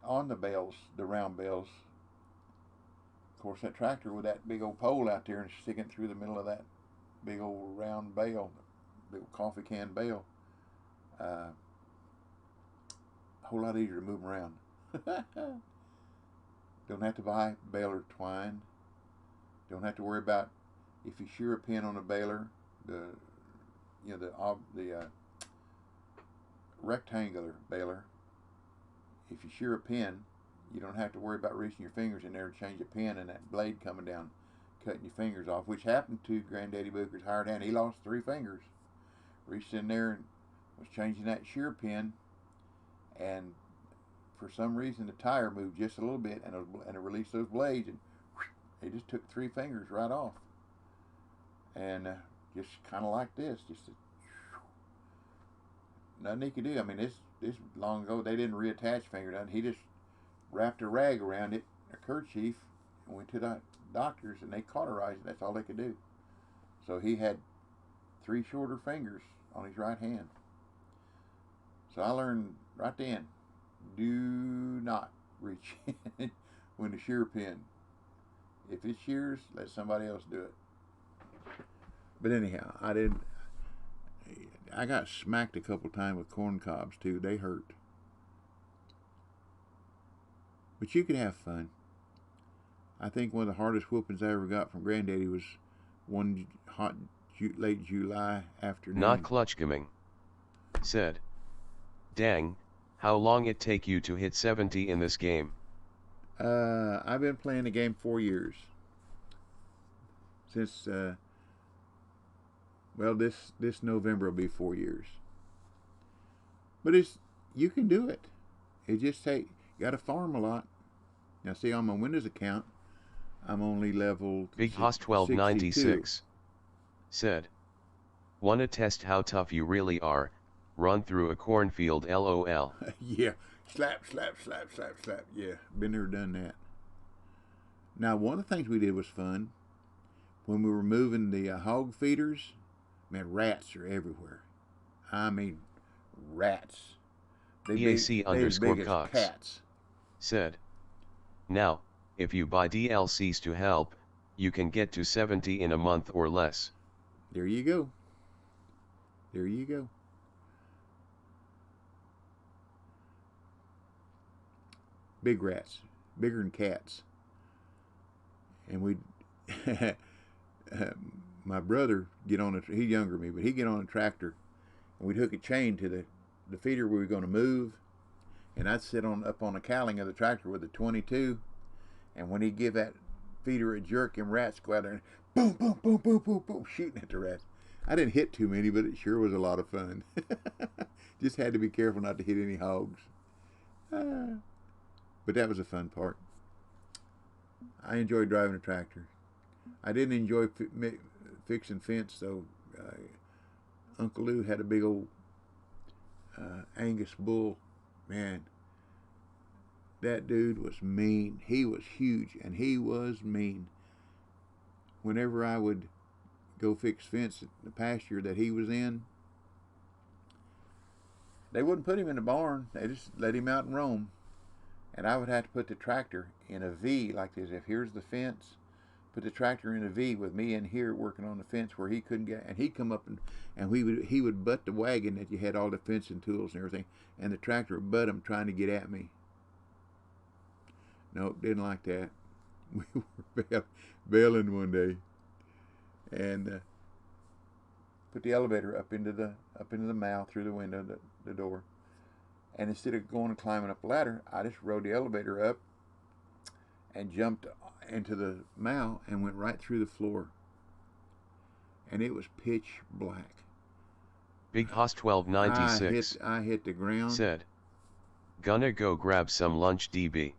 A: on the bells, the round bells. Of course, that tractor with that big old pole out there and sticking through the middle of that big old round bale, big old coffee can bale, a whole lot easier to move them around. Don't have to buy baler twine. Don't have to worry about if you shear a pin on a baler, the rectangular baler. If you shear a pin, you don't have to worry about reaching your fingers in there to change a pin and that blade coming down, cutting your fingers off, which happened to Granddaddy Booker's hired hand. He lost 3 fingers. Reached in there and was changing that shear pin, and for some reason the tire moved just a little bit, and it released those blades, and he just took 3 fingers right off. And just kind of like this, nothing he could do. I mean, this long ago they didn't reattach finger nothing. He just wrapped a rag around it, a kerchief, and went to the doctors, and they cauterized it. That's all they could do. So he had 3 shorter fingers on his right hand. So I learned right then, do not reach in when the shear pin. If it shears, let somebody else do it. But anyhow, I got smacked a couple times with corn cobs too. They hurt. But you can have fun. I think one of the hardest whoopings I ever got from Granddaddy was one hot late July afternoon.
B: Not Klutschgaming. Said, dang, how long it take you to hit 70 in this game?
A: I've been playing the game 4 years. Since, well, this November will be 4 years. But you can do it. It just you gotta farm a lot. Now see, on my Windows account, I'm only level
B: Big Hoss 1296 said, wanna test how tough you really are, run through a cornfield LOL.
A: Yeah, slap, slap, slap, slap, slap. Yeah, been there, done that. Now, one of the things we did was fun. When we were moving the hog feeders, man, rats are everywhere. I mean, rats.
B: EAC_Cox
A: cats.
B: Said, now, if you buy DLCs to help, you can get to 70 in a month or less.
A: There you go. There you go. Big rats, bigger than cats. And we, my brother he's younger than me, but he'd get on a tractor, and we'd hook a chain to the feeder we were going to move, and I'd sit up on the cowling of the tractor with a 22, and when he'd give that feeder a jerk, and rats go out there and boom, boom, boom, boom, boom, boom, shooting at the rats. I didn't hit too many, but it sure was a lot of fun. Just had to be careful not to hit any hogs. But that was a fun part. I enjoyed driving a tractor. I didn't enjoy fixing fence, though. Uncle Lou had a big old Angus bull. Man, that dude was mean. He was huge, and he was mean. Whenever I would go fix fence at the pasture that he was in, they wouldn't put him in the barn. They just let him out and roam. And I would have to put the tractor in a V like this. If here's the fence, put the tractor in a V with me in here working on the fence where he couldn't get. And he'd come up and he would butt the wagon that you had all the fencing tools and everything, and the tractor would butt him trying to get at me. Nope, didn't like that. We were bailing one day, and put the elevator up into the mouth through the window, the door. And instead of going and climbing up a ladder, I just rode the elevator up and jumped into the mow and went right through the floor. And it was pitch black.
B: Big Hoss 1296
A: I hit the ground.
B: Said, gonna go grab some lunch DB.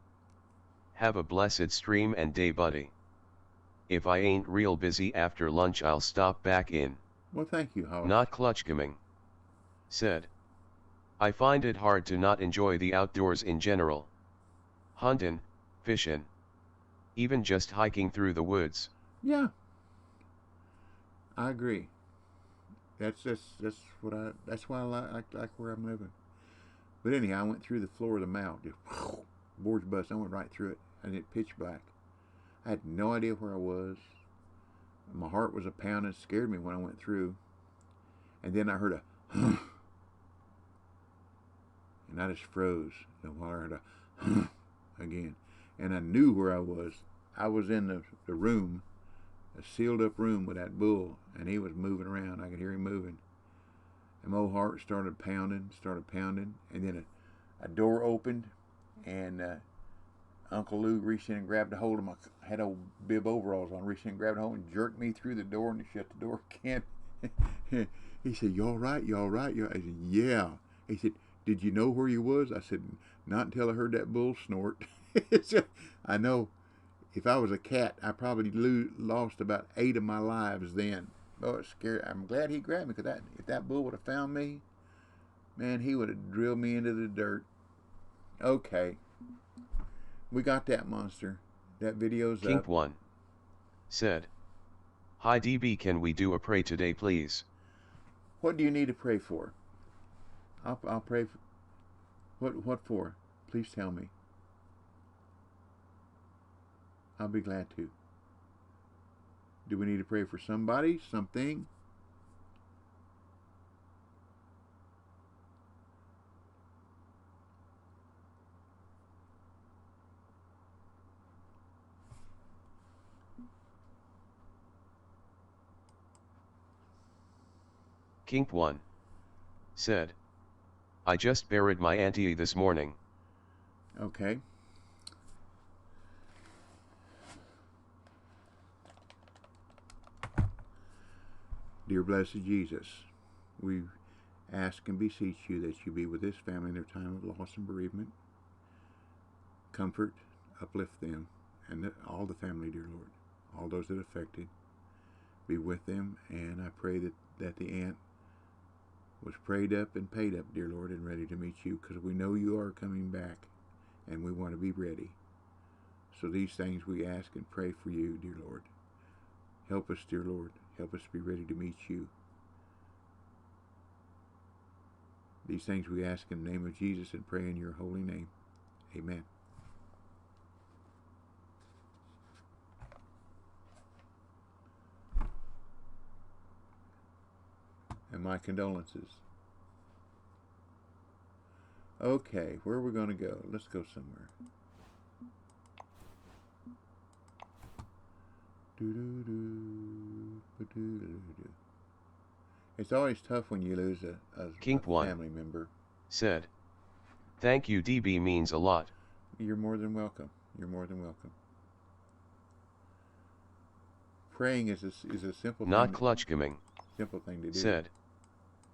B: Have a blessed stream and day, buddy. If I ain't real busy after lunch, I'll stop back in.
A: Well, thank you, Howard.
B: Not Klutschgaming. Said, I find it hard to not enjoy the outdoors in general. Huntin', fishin', even just hiking through the woods.
A: Yeah, I agree. That's why I like where I'm living. But anyhow, I went through the floor of the mouth. Just boards bust. I went right through it, and it pitch black. I had no idea where I was. My heart was a pounding. It scared me when I went through. And then I heard a and I just froze. And while I heard a again, and I knew where I was. I was in the room, a sealed up room with that bull, and he was moving around. I could hear him moving. And my old heart started pounding, and then a door opened, and Uncle Lou reached in and grabbed a hold of my, I had old bib overalls on, reached in and grabbed a hold and jerked me through the door and shut the door again. He said, "You all right? You all right?" I said, "Yeah." He said, "Did you know where you was?" I said, "Not until I heard that bull snort." I know if I was a cat, I probably lost about 8 of my lives then. Oh, it's scary. I'm glad he grabbed me, because if that bull would have found me, man, he would have drilled me into the dirt. Okay. We got that monster. That video's
B: Kink
A: up.
B: 1 said, "Hi DB, can we do a pray today please?"
A: What do you need to pray for? I'll pray for. What for? Please tell me. I'll be glad to. Do we need to pray for somebody, something?
B: Kink 1 said, "I just buried my auntie this morning."
A: Okay. Dear blessed Jesus, we ask and beseech you that you be with this family in their time of loss and bereavement. Comfort, uplift them, and all the family, dear Lord, all those that are affected. Be with them, and I pray that the aunt was prayed up and paid up, dear Lord, and ready to meet you, because we know you are coming back, and we want to be ready. So these things we ask and pray for you, dear Lord. Help us, dear Lord. Help us to be ready to meet you. These things we ask in the name of Jesus and pray in your holy name. Amen. And my condolences. Okay, where are we going to go? Let's go somewhere. It's always tough when you lose a
B: Kink 1
A: family member.
B: said, "Thank you DB, means a lot."
A: You're more than welcome. You're more than welcome. Praying is a simple
B: Not
A: thing.
B: clutch coming
A: Simple thing to do.
B: said,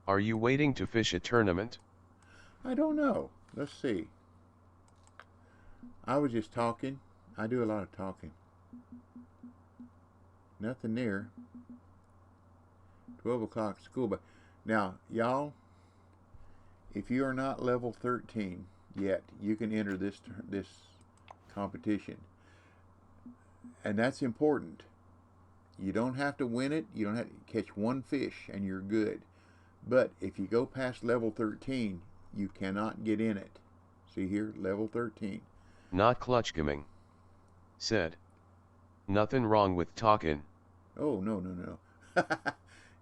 B: "Are you waiting to fish a tournament?"
A: I don't know. Let's see. I was just talking. I do a lot of talking. Nothing near. 12 o'clock school. But now, y'all, if you are not level 13 yet, you can enter this competition. And that's important. You don't have to win it. You don't have to catch one fish and you're good. But if you go past level 13, you cannot get in it. See here, level 13.
B: Not clutch coming said, "Nothing wrong with talking."
A: Oh, no, no, no.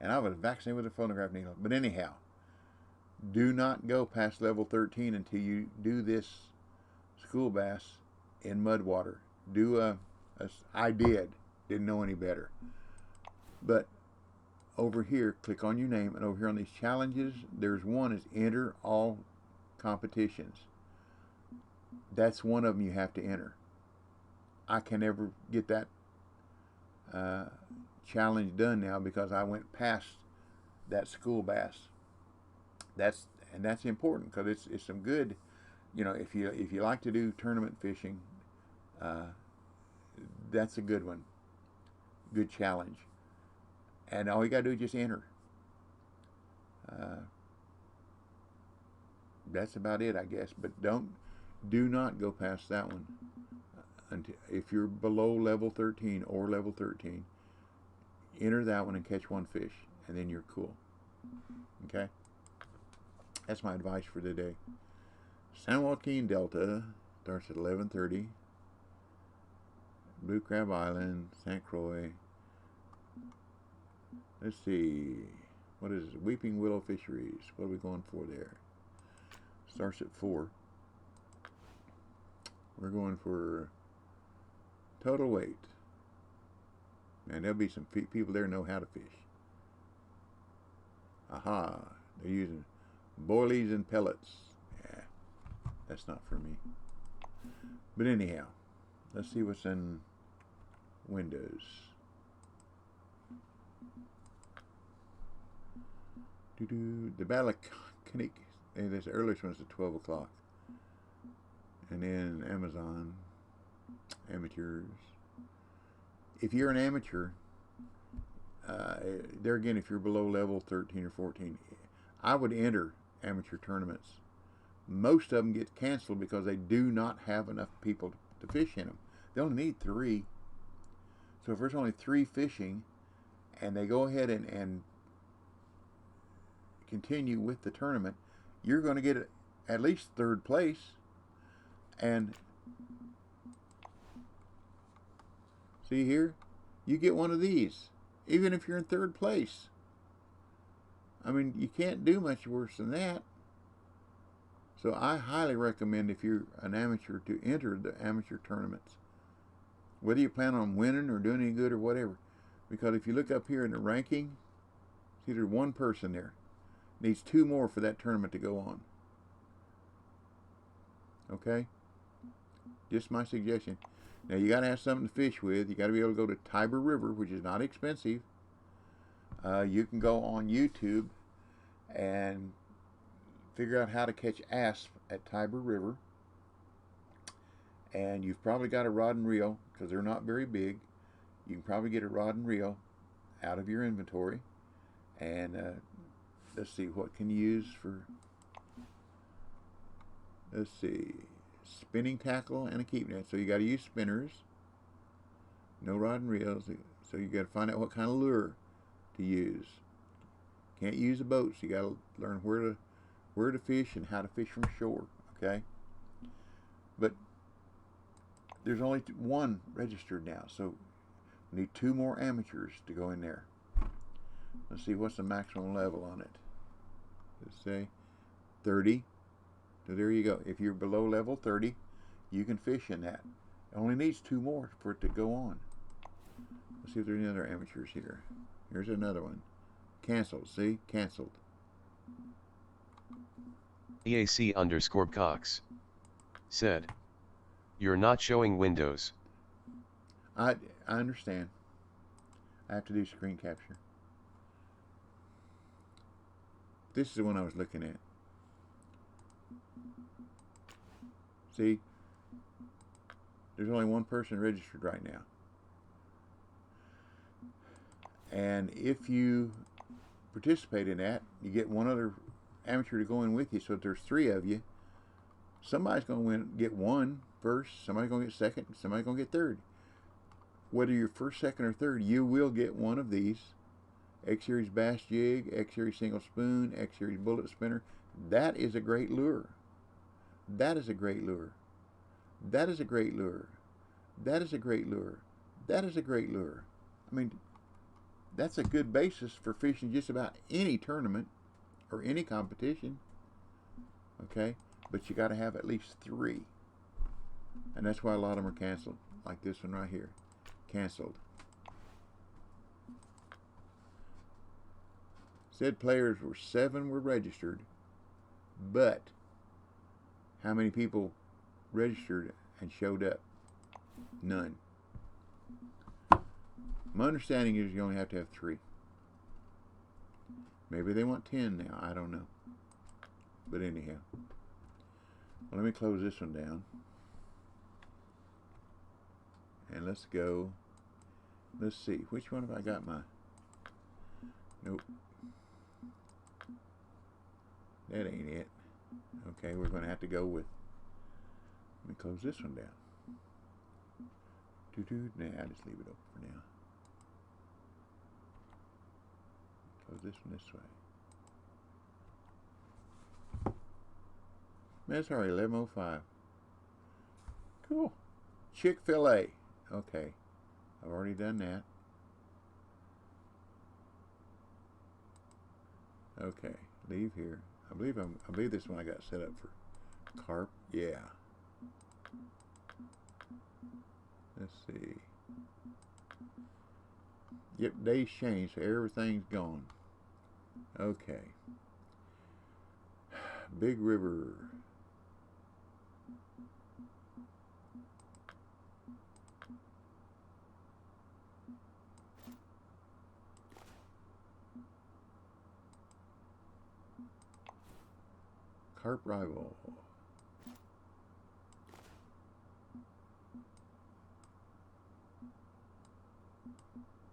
A: And I was vaccinated with a phonograph needle. But anyhow, do not go past level 13 until you do this school bass in mud water. I didn't know any better. But over here, click on your name, and over here on these challenges, there's one is enter all competitions. That's one of them you have to enter. I can never get that challenge done now because I went past that school bass. That's important because it's some good. You know, if you like to do tournament fishing, that's a good one. Good challenge. And all you gotta do is just enter. That's about it, I guess. But do not go past that one. If you're below level 13 or level 13, enter that one and catch one fish, and then you're cool. Okay? That's my advice for today. San Joaquin Delta starts at 11:30. Blue Crab Island, St. Croix. Let's see. What is it? Weeping Willow Fisheries. What are we going for there? Starts at 4. We're going for total weight. Man, there'll be some people there know how to fish. Aha. They're using boilies and pellets. Yeah, that's not for me. But anyhow, let's see what's in Windows. The Balaconic. This earliest one's at 12 o'clock. And then Amazon. Amateurs. If you're an amateur, there again, if you're below level 13 or 14, I would enter amateur tournaments. Most of them get canceled because they do not have enough people to fish in them. They only need 3. So if there's only 3 fishing, and they go ahead and continue with the tournament, you're going to get at least 3rd place. And see here, you get one of these, even if you're in 3rd place. I mean, you can't do much worse than that. So I highly recommend, if you're an amateur, to enter the amateur tournaments, whether you plan on winning or doing any good or whatever. Because if you look up here in the ranking, see, there's 1 person there. Needs 2 more for that tournament to go on. Okay? Just my suggestion. Now, you got to have something to fish with. You got to be able to go to Tiber River, which is not expensive. You can go on YouTube and figure out how to catch asp at Tiber River. And you've probably got a rod and reel, because they're not very big. You can probably get a rod and reel out of your inventory. And let's see, what can you use for, let's see, spinning tackle and a keep net. So you got to use spinners. No rod and reels. So you got to find out what kind of lure to use. Can't use a boat, so you got to learn where to fish and how to fish from shore. Okay, but there's only 1 registered now, so we need 2 more amateurs to go in there. Let's see, what's the maximum level on it. Let's say 30. So there you go. If you're below level 30, you can fish in that. It only needs 2 more for it to go on. Let's see if there's any other amateurs here. Here's another one. Canceled. See? Canceled.
B: EAC_Cox said, "You're not showing windows."
A: I understand. I have to do screen capture. This is the one I was looking at. See? There's only 1 person registered right now. And if you participate in that, you get 1 other amateur to go in with you. So if there's 3 of you, somebody's going to get 1 first, somebody's going to get 2nd, somebody's going to get 3rd. Whether you're 1st, 2nd, or 3rd, you will get 1 of these. X-Series Bass Jig, X-Series Single Spoon, X-Series Bullet Spinner. That is a great lure. That is a great lure. That is a great lure. That is a great lure. That is a great lure. I mean, that's a good basis for fishing just about any tournament or any competition. Okay? But you got to have at least 3. And that's why a lot of them are canceled. Like this one right here. Canceled. Said players were 7 were registered, but how many people registered and showed up? None. My understanding is you only have to have 3. Maybe they want 10 now. I don't know. But anyhow. Well, let me close this one down. And let's go. Let's see. Which one have I got my... Nope. That ain't it. Okay, we're going to have to go with... Let me close this one down. Nah, I'll just leave it open for now. Close this one this way. That's already 11:05. Cool. Chick-fil-A. Okay. I've already done that. Okay. Leave here. I believe this one I got set up for Carp. Yeah. Let's see. Yep, days changed, so everything's gone. Okay. Big River. Carp rival.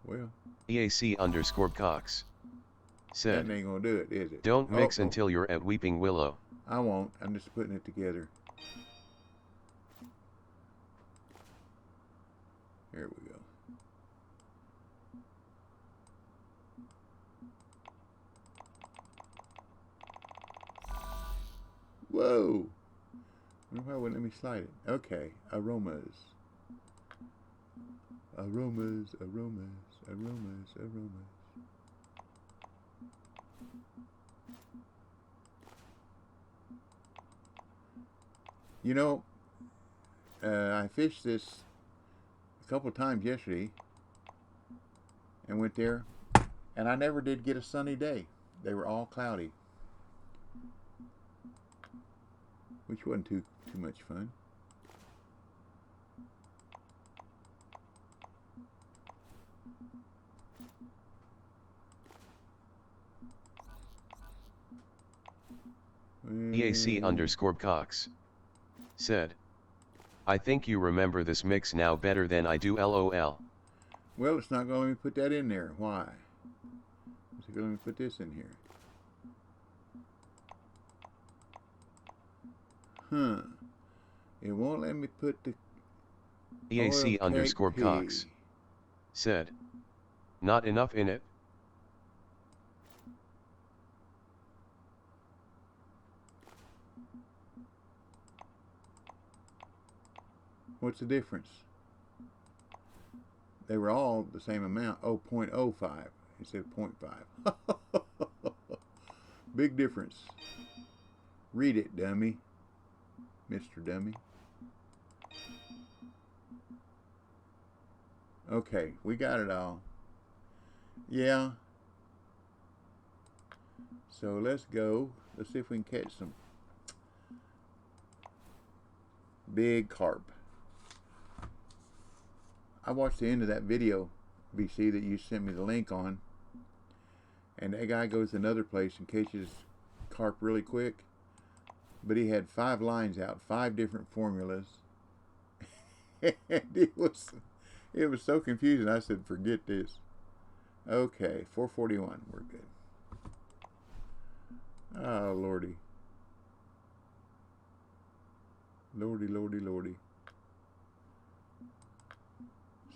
A: Well,
B: EAC_Cox said,
A: that ain't gonna do it, is it?
B: don't mix until you're at Weeping Willow.
A: I won't. I'm just putting it together. Here we go. Whoa! Why wouldn't let me slide it? Okay, aromas. Aromas, aromas, aromas, aromas. You know, I fished this a couple times yesterday and went there, and I never did get a sunny day. They were all cloudy, which wasn't too much fun.
B: EAC_Cox said, I think you remember this mix now better than I do, LOL.
A: Well, it's not going to let me put that in there. Why? It's going to let me put this in here. Huh. It won't let me put the
B: EAC_Cox said, not enough in it.
A: What's the difference? They were all the same amount. Oh, 0.05 instead of 0.5. Big difference. Read it, dummy. Mr. Dummy. Okay, we got it all. Yeah. So let's go. Let's see if we can catch some big carp. I watched the end of that video, BC, that you sent me the link on, and that guy goes to another place and catches carp really quick, but he had 5 lines out, 5 different formulas, and it was so confusing. I said, forget this. Okay, 441, we're good. Oh, lordy. Lordy, lordy, lordy.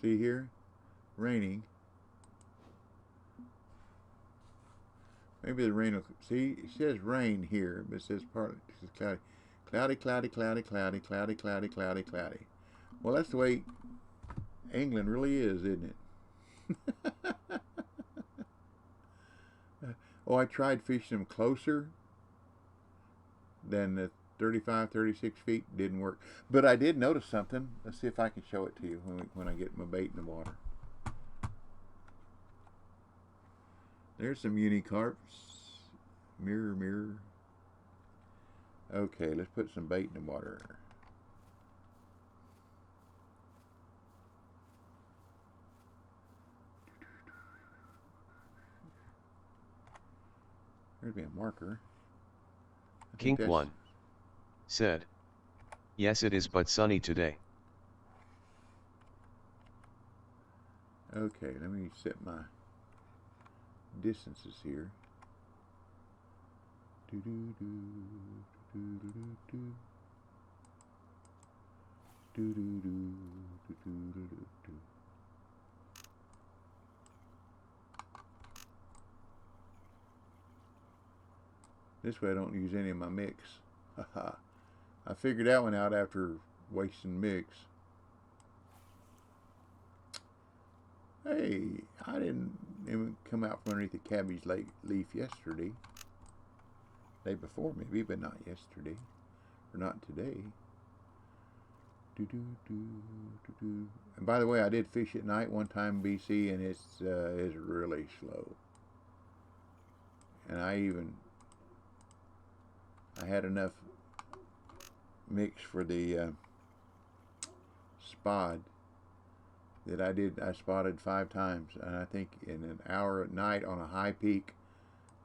A: See here? Raining. Maybe the rain will... See, it says rain here, but it says partly... It says cloudy. Cloudy, cloudy, cloudy, cloudy, cloudy, cloudy, cloudy, cloudy. Well, that's the way England really is, isn't it? Oh, I tried fishing them closer than the 35, 36 feet. Didn't work. But I did notice something. Let's see if I can show it to you when I get my bait in the water. There's some unicarps. Mirror, mirror. Okay, let's put some bait in the water. There'd be a marker.
B: Kink 1 said, yes it is but sunny today.
A: Okay, let me set my distances here. This way I don't use any of my mix. Haha. I figured that one out after wasting mix. Hey, I didn't even come out from underneath the cabbage leaf yesterday. Day before maybe, but not yesterday. Or not today. And by the way, I did fish at night one time in BC, and it's really slow. And I had enough mix for the spod that I spotted 5 times, and I think in an hour at night on a high peak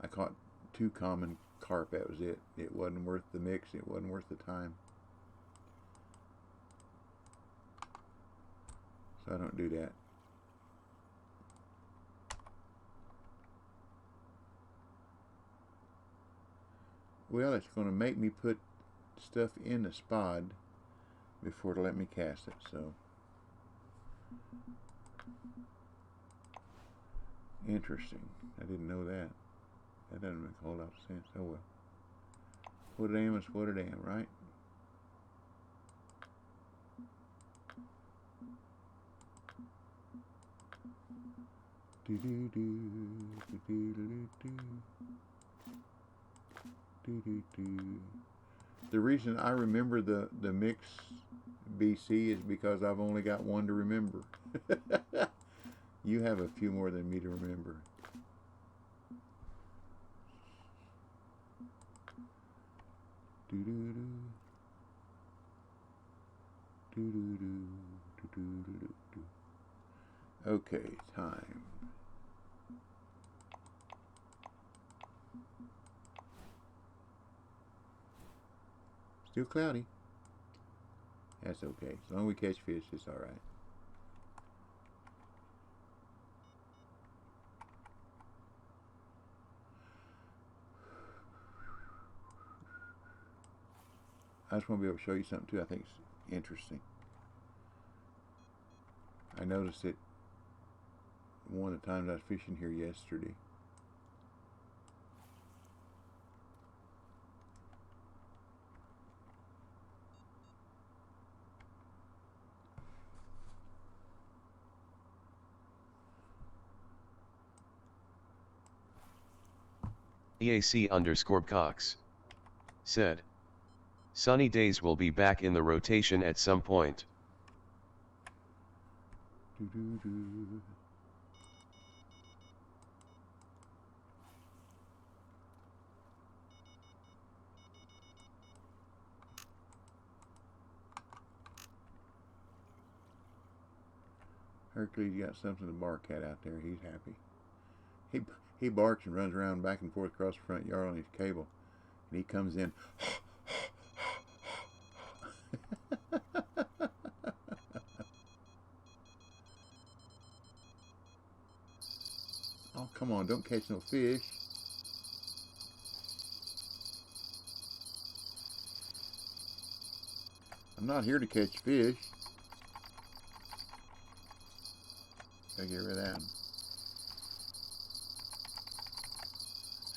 A: I caught 2 common carp. That was it. It wasn't worth the mix. It wasn't worth the time. So I don't do that. Well, it's going to make me put stuff in the spod before it'll let me cast it, so interesting. I didn't know that. That doesn't make a whole lot of sense. Oh well. What a damn is what a damn, right? The reason I remember the mix BC is because I've only got one to remember. You have a few more than me to remember. Okay, time. Still cloudy. That's okay. As long as we catch fish, it's all right. I just want to be able to show you something too I think is interesting. I noticed it one of the times I was fishing here yesterday.
B: EAC_Cox said, sunny days will be back in the rotation at some point.
A: Hercules got something to bark at out there. He's happy. He barks and runs around back and forth across the front yard on his cable. And he comes in. Oh, come on, don't catch no fish. I'm not here to catch fish. Gotta get rid of that.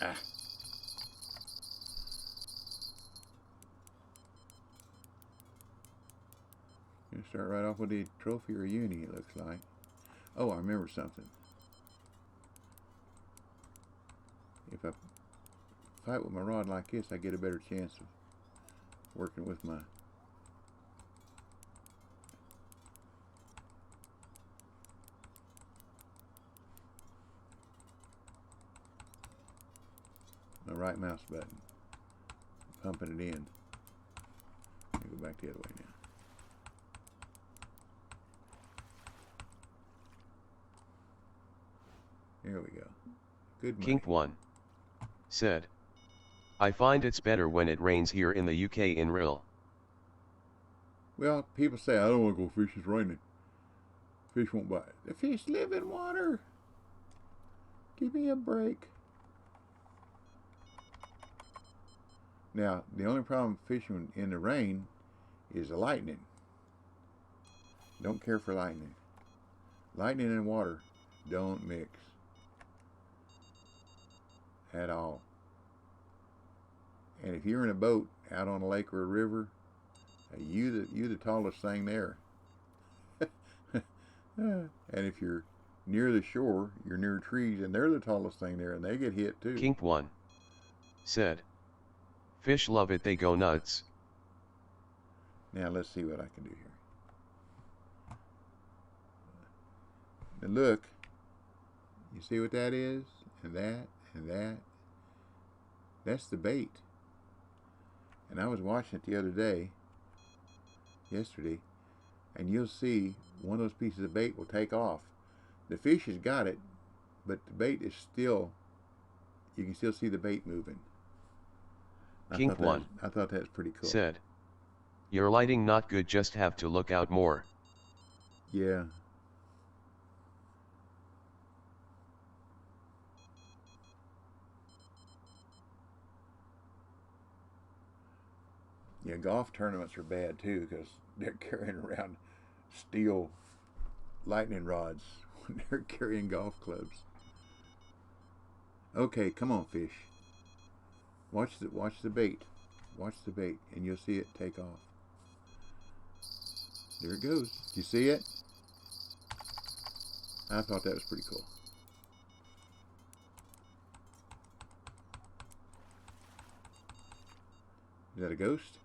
A: Ah. Gonna start right off with the trophy or uni, it looks like. Oh, I remember something. If I fight with my rod like this, I get a better chance of working with my right mouse button, pumping it in. Let me go back the other way now. There we go. Good money.
B: Kink1 said, I find it's better when it rains here in the UK in Rill.
A: Well, people say, I don't want to go fish, it's raining. Fish won't bite. The fish live in water. Give me a break. Now, the only problem fishing in the rain is the lightning. Don't care for lightning. Lightning and water don't mix at all. And if you're in a boat out on a lake or a river, You the tallest thing there. And if you're near the shore, you're near trees, and they're the tallest thing there, and they get hit too.
B: Kink 1 said, fish love it, they go nuts.
A: Now let's see what I can do here. Now look, you see what that is? And that, and that. That's the bait. And I was watching it the other day, yesterday, and you'll see one of those pieces of bait will take off. The fish has got it, but the bait is still, you can still see the bait moving.
B: Kink 1
A: I thought that was pretty cool.
B: said, your lighting not good, just have to look out more.
A: Yeah. Yeah, golf tournaments are bad too because they're carrying around steel lightning rods when they're carrying golf clubs. Okay, come on, fish. Watch the bait. Watch the bait, and you'll see it take off. There it goes. You see it? I thought that was pretty cool. Is that a ghost?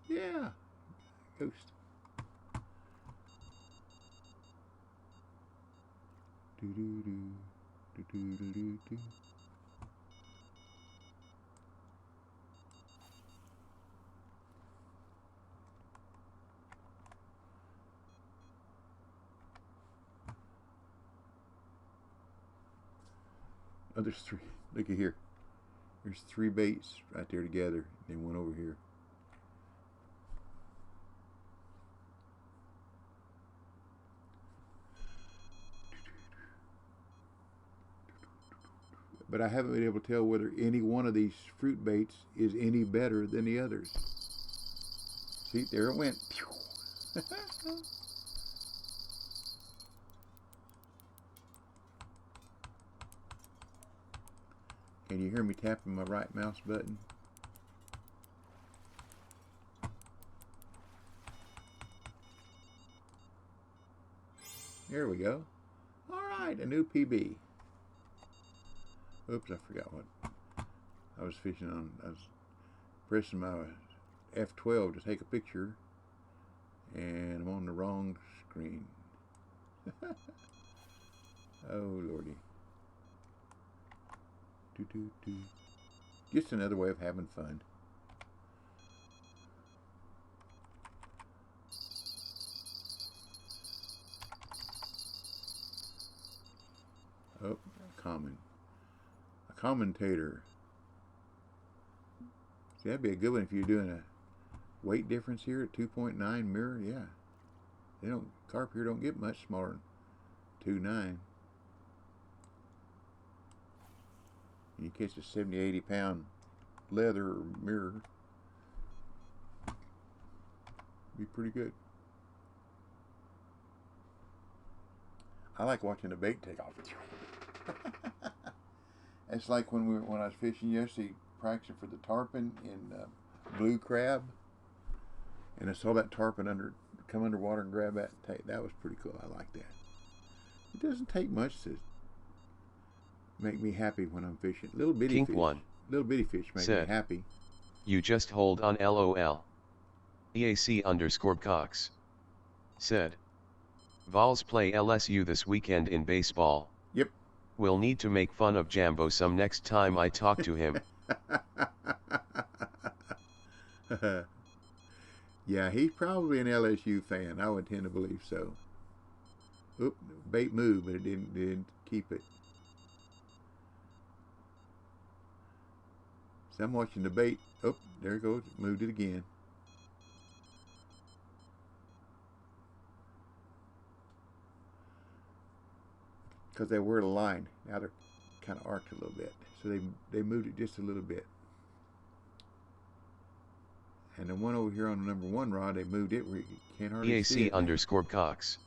A: Yeah, ghost. Do do do do do do do do. Oh, there's three. Look at here. There's three baits right there together, and one over here. But I haven't been able to tell whether any one of these fruit baits is any better than the others. See, there it went. Can you hear me tapping my right mouse button? There we go. All right, a new PB. Oops, I forgot what I was fishing on. I was pressing my F12 to take a picture, and I'm on the wrong screen. Oh, Lordy. Do, do, do. Just another way of having fun. Oh, common. A commentator. See, that'd be a good one if you're doing a weight difference here at 2.9 mirror. Yeah. They don't, carp here don't get much smaller than 2.9. You catch a 70, 80 pound leather or mirror. Be pretty good. I like watching the bait take off. It's like when I was fishing yesterday, practicing for the tarpon in blue crab, and I saw that tarpon come underwater and grab that and take. That was pretty cool. I like that. It doesn't take much to make me happy when I'm fishing. Little bitty
B: Kink
A: fish.
B: 1
A: Little bitty fish make
B: said,
A: me happy.
B: you just hold on, LOL. EAC_Cox said, Vols play LSU this weekend in baseball.
A: Yep.
B: We'll need to make fun of Jambo some next time I talk to him.
A: Yeah, he's probably an LSU fan. I would tend to believe so. Oop, bait moved, but it didn't keep it. So I'm watching the bait. Oh, there it goes. Moved it again. Because they were a line. Now they're kind of arced a little bit. So they moved it just a little bit. And the one over here on the number 1 rod, they moved it where you can't hardly see it.
B: EAC_Cox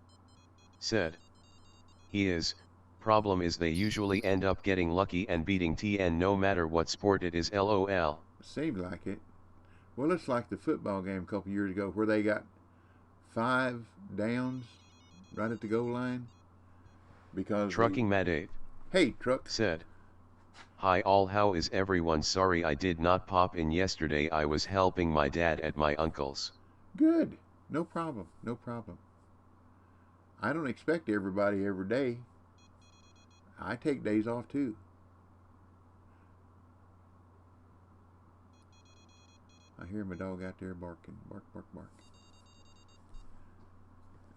B: said, problem is they usually end up getting lucky and beating TN no matter what sport it is, LOL.
A: Seemed like it. Well, it's like the football game a couple years ago where they got 5 downs right at the goal line because
B: Trucking Mad 8
A: Hey, Truck
B: said, "Hi all, how is everyone? Sorry I did not pop in yesterday. I was helping my dad at my uncle's."
A: Good. No problem. No problem. I don't expect everybody every day. I take days off too. I hear my dog out there barking. Bark, bark, bark.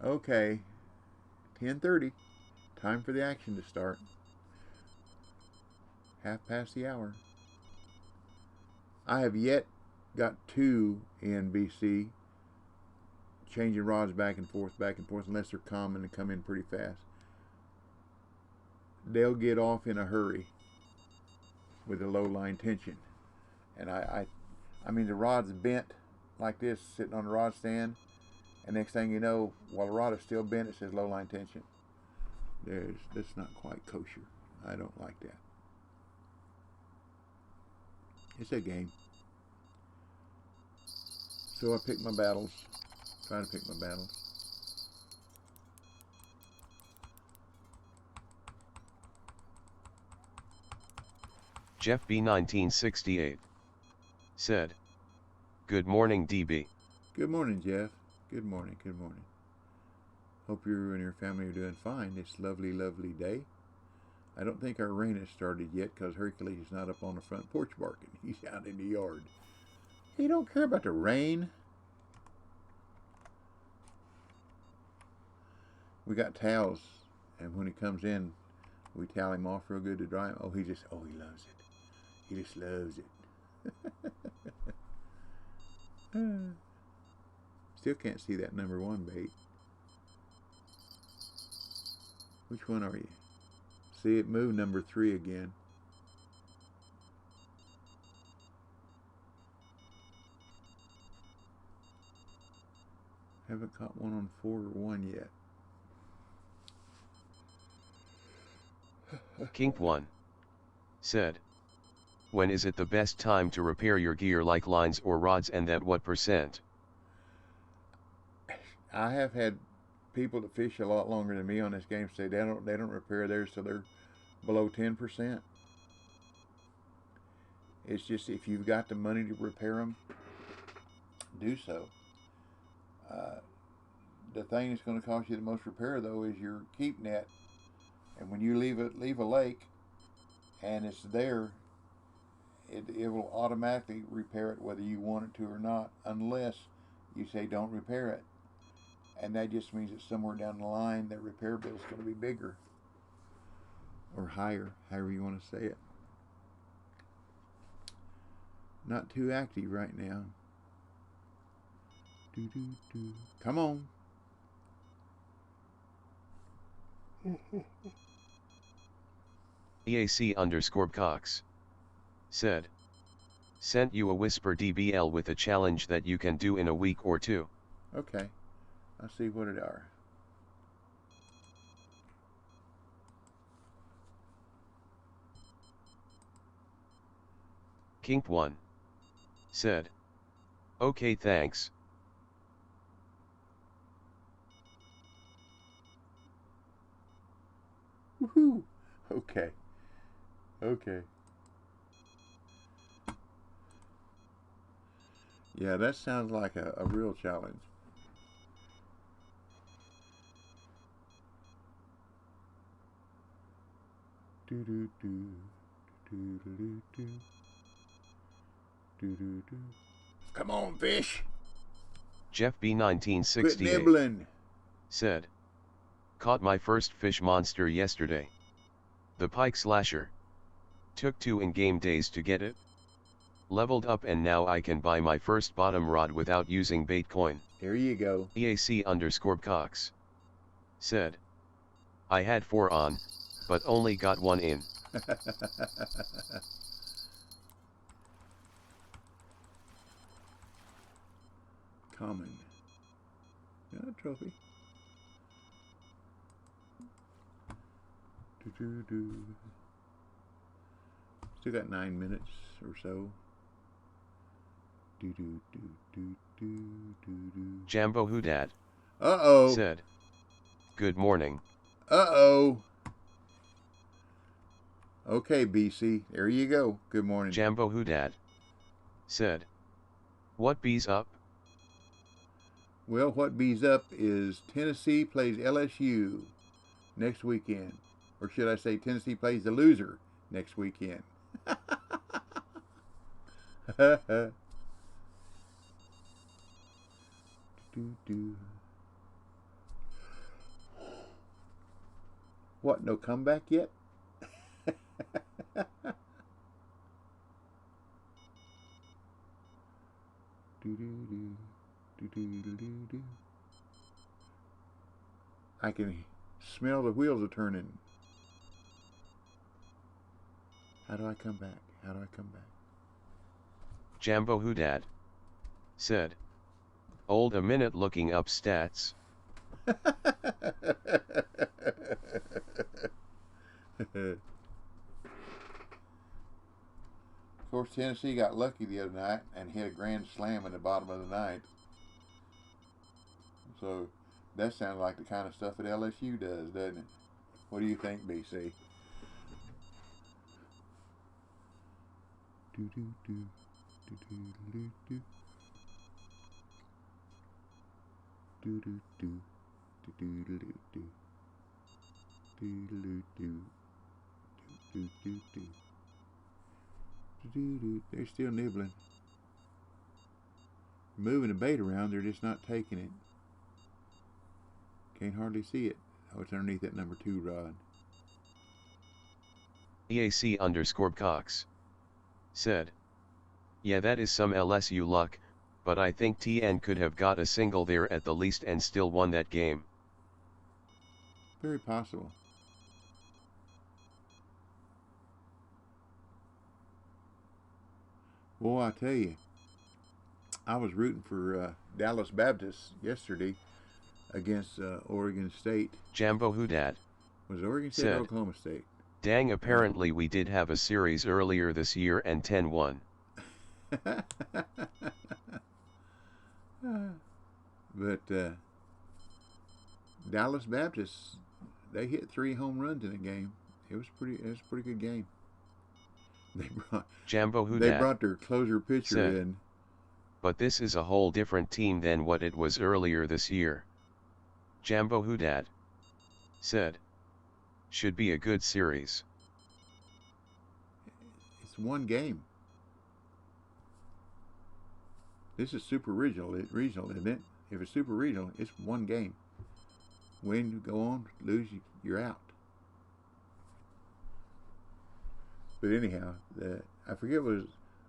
A: Okay. 10:30. Time for the action to start. Half past the hour. I have yet got 2 in BC changing rods back and forth, unless they're common and come in pretty fast. They'll get off in a hurry with a low line tension. And I mean, the rod's bent like this, sitting on the rod stand, and next thing you know, while the rod is still bent, it says low line tension. That's not quite kosher. I don't like that. It's a game. So I pick my battles. Try to pick my battles.
B: Jeff B 1968 said, "Good morning DB."
A: Good morning, Jeff. Good morning, good morning. Hope you and your family are doing fine. It's a lovely, lovely day. I don't think our rain has started yet because Hercules is not up on the front porch barking. He's out in the yard. He don't care about the rain. We got towels, and when he comes in, we towel him off real good to dry him. Oh, he loves it. He just loves it. Still can't see that number 1 bait. Which one are you? See it move number 3 again. Haven't caught one on 4 or 1 yet.
B: Kink 1 said, "When is it the best time to repair your gear, like lines or rods, and at what percent?"
A: I have had people that fish a lot longer than me on this game say they don't repair theirs till they're below 10%. It's just, if you've got the money to repair them, do so. The thing that's going to cost you the most repair though is your keep net. And when you leave a lake and it's there, it will automatically repair it whether you want it to or not, unless you say don't repair it. And that just means that somewhere down the line that repair bill is going to be bigger or higher, however you want to say it. Not too active right now. Come on.
B: EAC_Cox said, "Sent you a Whisper DBL with a challenge that you can do in a week or 2.
A: Okay. I'll see what it are.
B: Kink 1 said, "Okay, thanks."
A: Woohoo! Okay. Okay. Yeah, that sounds like a real challenge. Do do do do do do do do do do. Come on, fish!
B: Jeff B
A: Quit
B: 1968
A: nibbling.
B: said, "Caught my first fish monster yesterday. The pike slasher. Took 2 in-game days to get it. Leveled up and now I can buy my first bottom rod without using bait coin."
A: There you go.
B: EAC_Cox said, "I had 4 on, but only got 1 in."
A: Common. Got a trophy. Do do do. Still got 9 minutes or so.
B: Jambo Hoodad said, "Good morning."
A: Okay, BC, there you go. Good morning.
B: Jambo Hoodad said, "What bees up?"
A: Well, what bees up is Tennessee plays LSU next weekend. Or should I say Tennessee plays the loser next weekend. What, no comeback yet? I can smell the wheels are turning. How do I come back? How do I come back?
B: Jambo Hoodad said, "Hold a minute looking up stats."
A: Of course, Tennessee got lucky the other night and hit a grand slam in the bottom of the ninth. So that sounds like the kind of stuff that LSU does, doesn't it? What do you think, BC? They're still nibbling. Moving the bait around, they're just not taking it. Can't hardly see it. Oh, it's underneath that number 2 rod.
B: EAC_Cox said, "Yeah, that is some LSU luck, but I think TN could have got a single there at the least and still won that game."
A: Very possible. Boy, I tell you, I was rooting for Dallas Baptist yesterday against Oregon State.
B: Jambo Hoodad
A: Was it Oregon State
B: said,
A: or Oklahoma State?
B: "Dang, apparently we did have a series earlier this year and 10-1.
A: But Dallas Baptist, they hit 3 home runs in a game. It was a pretty good game.
B: Jambo Hoodad
A: They brought their closer pitcher
B: said,
A: in.
B: "But this is a whole different team than what it was earlier this year." Jambo Hoodad said, "Should be a good series."
A: It's one game. This is super regional, isn't it? If it's super regional, it's one game. Win, you go on. Lose, you're out. But anyhow, I forget it was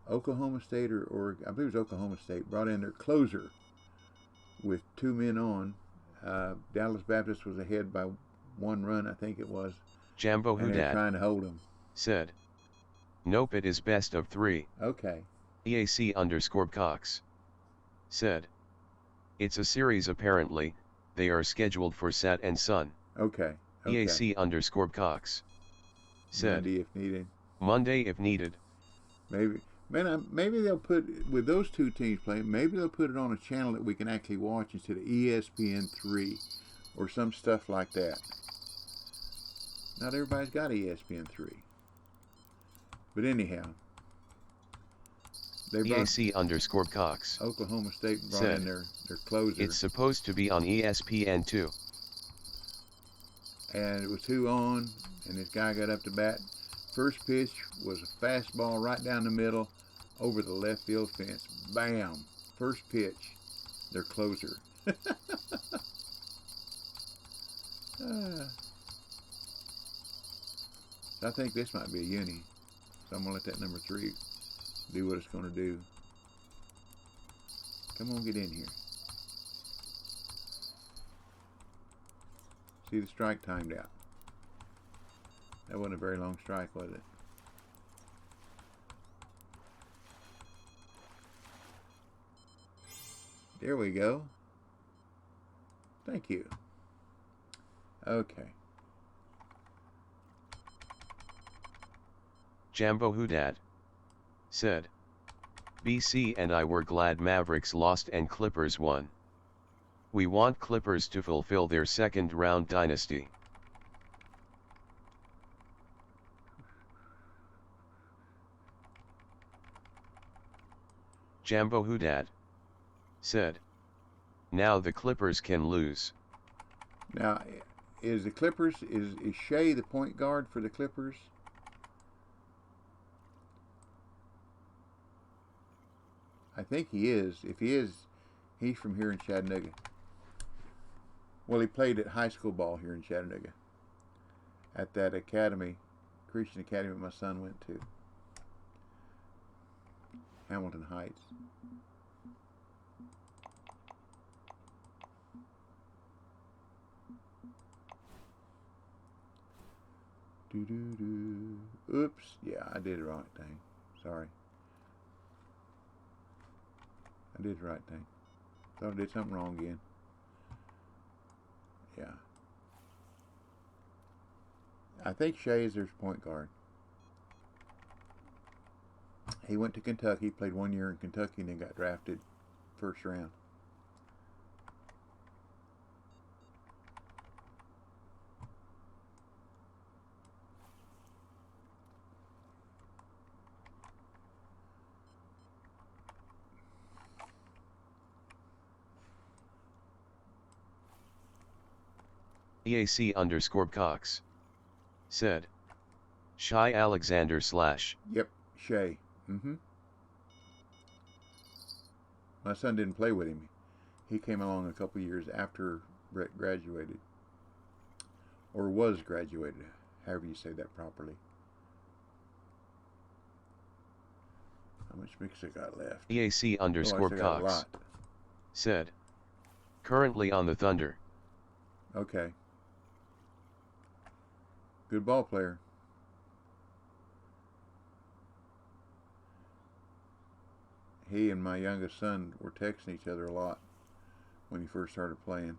A: Oklahoma State or I believe it was Oklahoma State brought in their closer with 2 men on. Dallas Baptist was ahead by 1 run, I think it was.
B: Jambo
A: and they're
B: Hoodad
A: trying to hold him.
B: said, "Nope, it is best of 3.
A: Okay.
B: EAC_Cox said, "It's a series apparently, they are scheduled for Sat and Sun."
A: Okay.
B: EAC_Cox said,
A: Monday if needed.
B: "Monday if needed."
A: Maybe, man, maybe they'll put, with those 2 teams playing, maybe they'll put it on a channel that we can actually watch instead of ESPN3 or some stuff like that. Not everybody's got ESPN3. But anyhow, they brought
B: EAC_Cox
A: Oklahoma State brought
B: said,
A: in their closer.
B: "It's supposed to be on ESPN2.
A: And it was 2 on, and this guy got up to bat. First pitch was a fastball right down the middle over the left field fence. Bam! First pitch, their closer. I think this might be a uni. So I'm going to let that number 3 do what it's going to do. Come on, get in here. See, the strike timed out. That wasn't a very long strike, was it? There we go. Thank you. Okay.
B: Jambo Hoodad said, BC and I were glad Mavericks lost and Clippers won. We want Clippers to fulfill their second round dynasty. Jambo Hudad said, now the Clippers can lose.
A: Now, is the Clippers, is Shea the point guard for the Clippers? I think he is. If he is, he's from here in Chattanooga. Well, he played at high school ball here in Chattanooga. At that academy, Christian Academy my son went to. Hamilton Heights. Oops. Yeah, I did the wrong thing. Sorry. I did the right thing. Thought I did something wrong again. Yeah. I think Shea is their point guard. He went to Kentucky, played 1 year in Kentucky, and then got drafted first round.
B: EAC_Cox said, Shai Alexander /
A: Yep, Shea. My son didn't play with him. He came along a couple years after Brett graduated. Or was graduated, however you say that properly. How much mix I got left?
B: EAC_Cox said, currently on the Thunder.
A: Okay. Good ball player. He and my youngest son were texting each other a lot when he first started playing.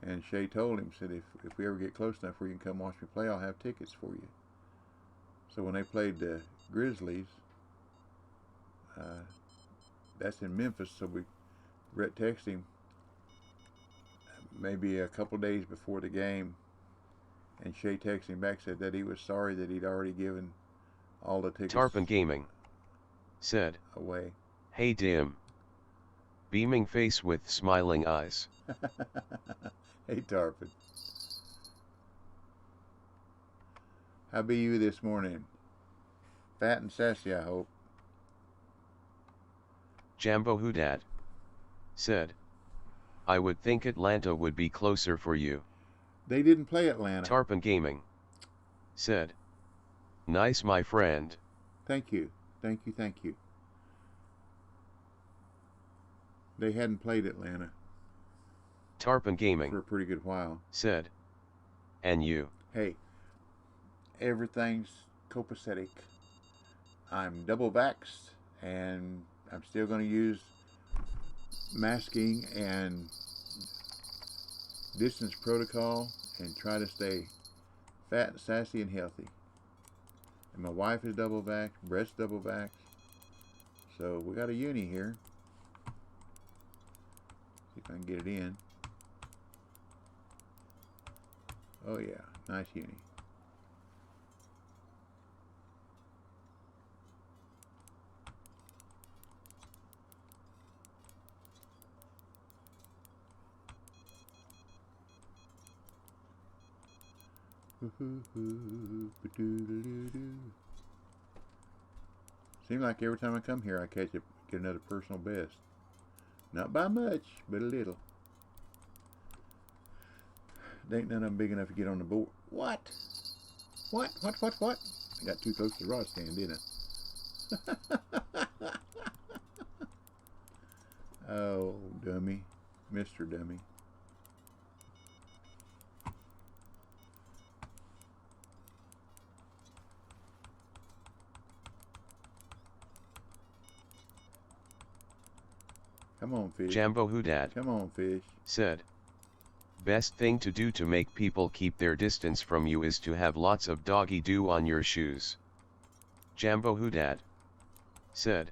A: And Shea told him, said, if we ever get close enough where you can come watch me play, I'll have tickets for you. So when they played the Grizzlies, that's in Memphis, so Brett texted him maybe a couple days before the game, and Shea texted him back, said that he was sorry that he'd already given all the tickets
B: Tarpon Gaming said,
A: away.
B: Hey Dim. Beaming face with smiling eyes.
A: Hey Tarpon. How be you this morning? Fat and sassy, I hope.
B: Jambo Hudad said, I would think Atlanta would be closer for you.
A: They didn't play Atlanta.
B: Tarpon Gaming said, nice my friend.
A: Thank you. Thank you, thank you. They hadn't played Atlanta.
B: Tarpon Gaming
A: for a pretty good while.
B: Said, and you?
A: Hey, everything's copacetic. I'm double vaxxed, and I'm still going to use masking and distance protocol and try to stay fat, sassy, and healthy. And my wife is double vaxxed, Brett's double vaxxed. So we got a uni here. See if I can get it in. Oh yeah, nice uni. Seems like every time I come here I get another personal best. Not by much, but a little. There ain't none of them big enough to get on the board. What? What? I got too close to the rod stand, didn't I? Oh, dummy. Mr. Dummy. Come on, fish.
B: Jambo Hudad.
A: Come on, fish.
B: Said, best thing to do to make people keep their distance from you is to have lots of doggy doo on your shoes. Jambo Hudad. Said,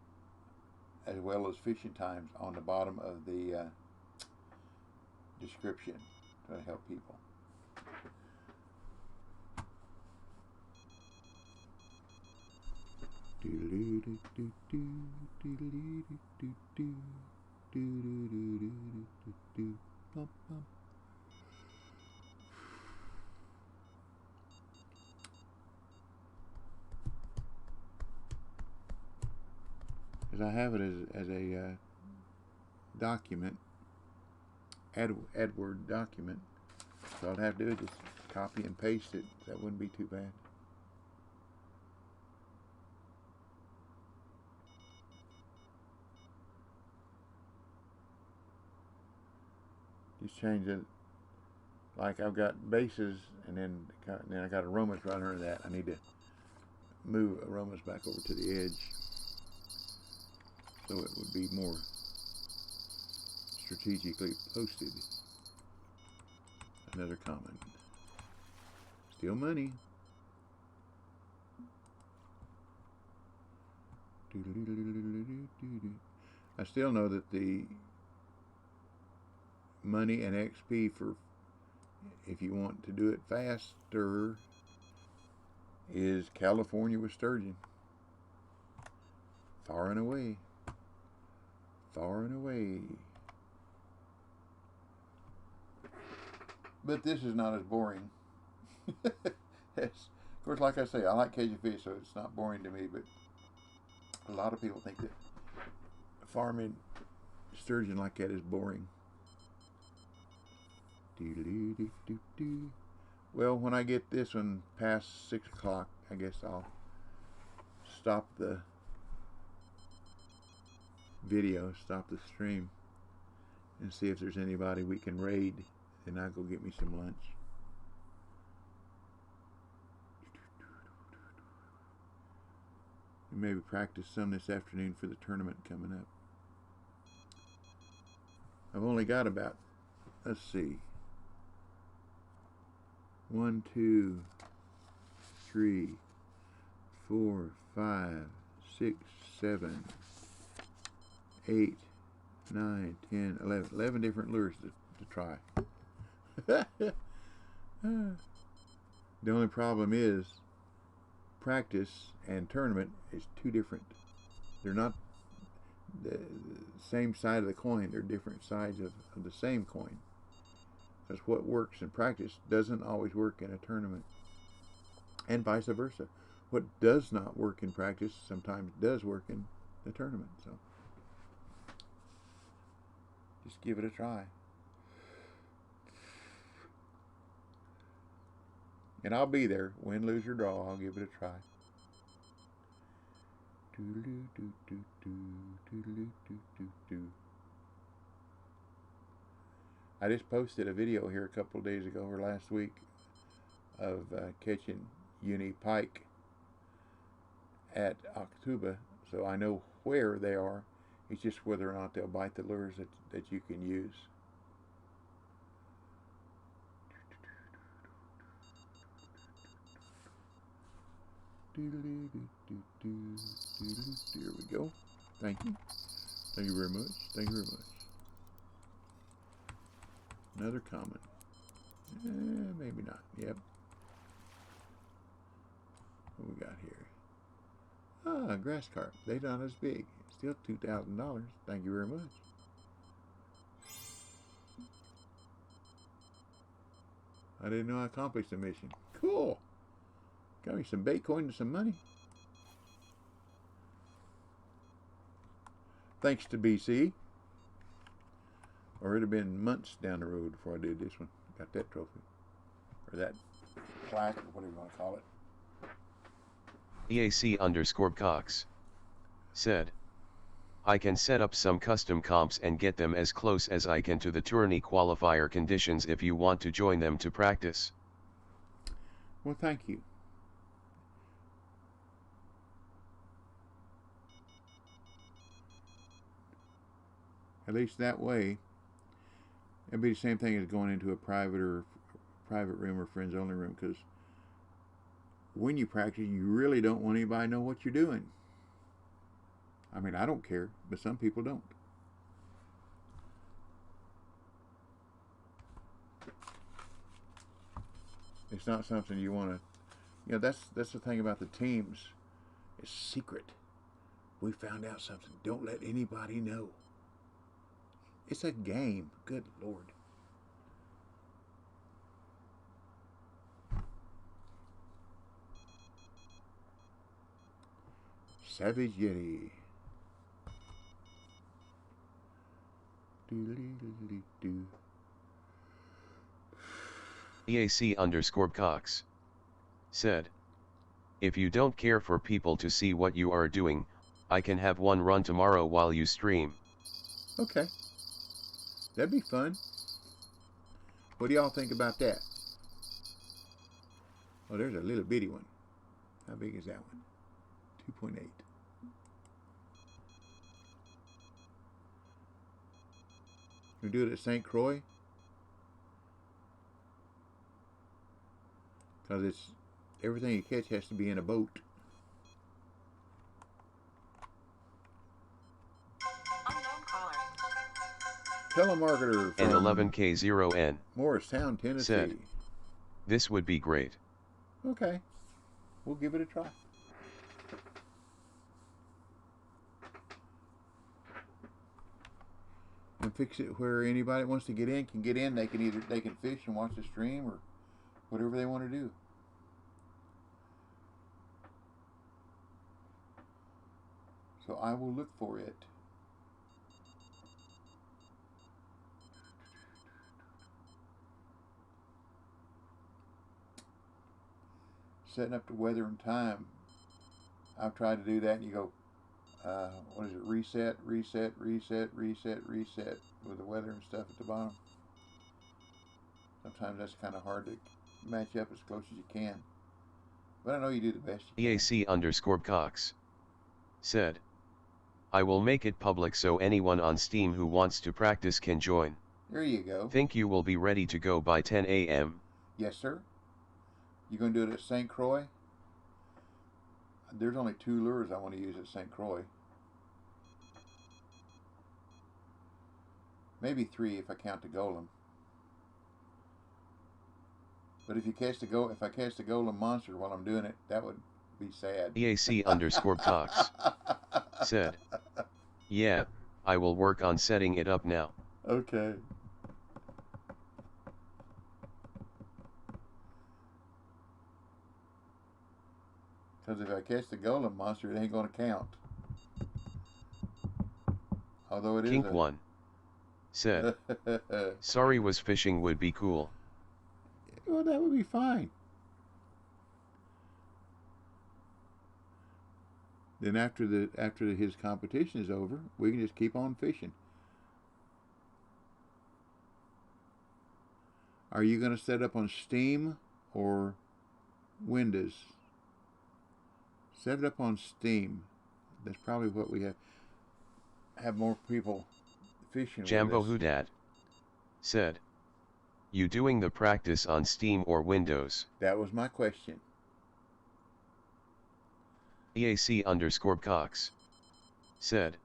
A: as well as fishing times on the bottom of the description to help people. Because I have it as a document, AdWord document. So all I'd have to do is just copy and paste it. That wouldn't be too bad. Just change it. Like I've got bases, and then I got aromas right under that. I need to move aromas back over to the edge, so it would be more strategically posted. Another comment. Still money. I still know that the money and XP for, if you want to do it faster, is California with sturgeon. Far and away. Far and away. But this is not as boring. Of course, like I say, I like catching fish, so it's not boring to me, but a lot of people think that farming sturgeon like that is boring. Well, when I get this one past 6 o'clock, I guess I'll stop the video, stop the stream, and see if there's anybody we can raid, and I'll go get me some lunch. And maybe practice some this afternoon for the tournament coming up. I've only got about, let's see, 1, 2, 3, 4, 5, 6, 7, 8, 9, 10, 11 different lures to try. The only problem is practice and tournament is two different. They're not the same side of the coin. They're different sides of the same coin. Because what works in practice doesn't always work in a tournament, and vice versa. What does not work in practice sometimes does work in the tournament. So just give it a try. And I'll be there, win, lose, or draw. I'll give it a try. I just posted a video here a couple of days ago or last week of catching uni pike at OCTOPUS, so I know where they are. It's just whether or not they'll bite the lures that you can use. Here we go. Thank you. Thank you very much. Thank you very much. Another comment. Maybe not. Yep. What we got here? Ah, grass carp. They're not as big. Still $2,000. Thank you very much. I didn't know I accomplished the mission. Cool. Got me some bait coin and some money. Thanks to BC. Or it'd have been months down the road before I did this one. Got that trophy. Or that plaque, or whatever you want to call it.
B: EAC_Cox said, I can set up some custom comps and get them as close as I can to the tourney qualifier conditions if you want to join them to practice.
A: Well, thank you. At least that way, it'd be the same thing as going into a private room or friends only room, because when you practice, you really don't want anybody to know what you're doing. I mean, I don't care, but some people don't. It's not something you want to, you know, that's the thing about the teams. It's secret. We found out something. Don't let anybody know. It's a game. Good Lord. Savage Yeti. Do.
B: EAC_Cox said, if you don't care for people to see what you are doing, I can have one run tomorrow while you stream.
A: Okay. That'd be fun. What do y'all think about that? Oh, there's a little bitty one. How big is that one? 2.8. We do it at St. Croix? Because it's everything you catch has to be in a boat. Telemarketer from
B: N11K0N
A: Morristown, Tennessee.
B: said, this would be great.
A: Okay. We'll give it a try. And fix it where anybody that wants to get in can get in. They can fish and watch the stream or whatever they want to do. So I will look for it. Setting up the weather and time. I've tried to do that, and you go, what is it? Reset, reset, reset, reset, reset with the weather and stuff at the bottom. Sometimes that's kind of hard to match up as close as you can. But I know you do the best you can.
B: EAC_Cox said, I will make it public so anyone on Steam who wants to practice can join.
A: There you go.
B: Think you will be ready to go by 10 a.m.?
A: Yes, sir. You going to do it at St. Croix? There's only 2 lures I want to use at St. Croix. Maybe 3 if I count the golem. But if I catch the golem monster while I'm doing it, that would be sad.
B: EAC_Cox said, yeah, I will work on setting it up now.
A: Okay. Because if I catch the golem monster, it ain't going to count. Although it
B: Kink
A: is
B: one said, sorry, was fishing would be cool.
A: Well, that would be fine. Then after his competition is over, we can just keep on fishing. Are you going to set up on Steam or Windows? Set it up on Steam. That's probably what we have more people fishing
B: Jambo
A: with us.
B: Hudad said, you doing the practice on Steam or Windows?
A: That was my question.
B: EAC_Cox said,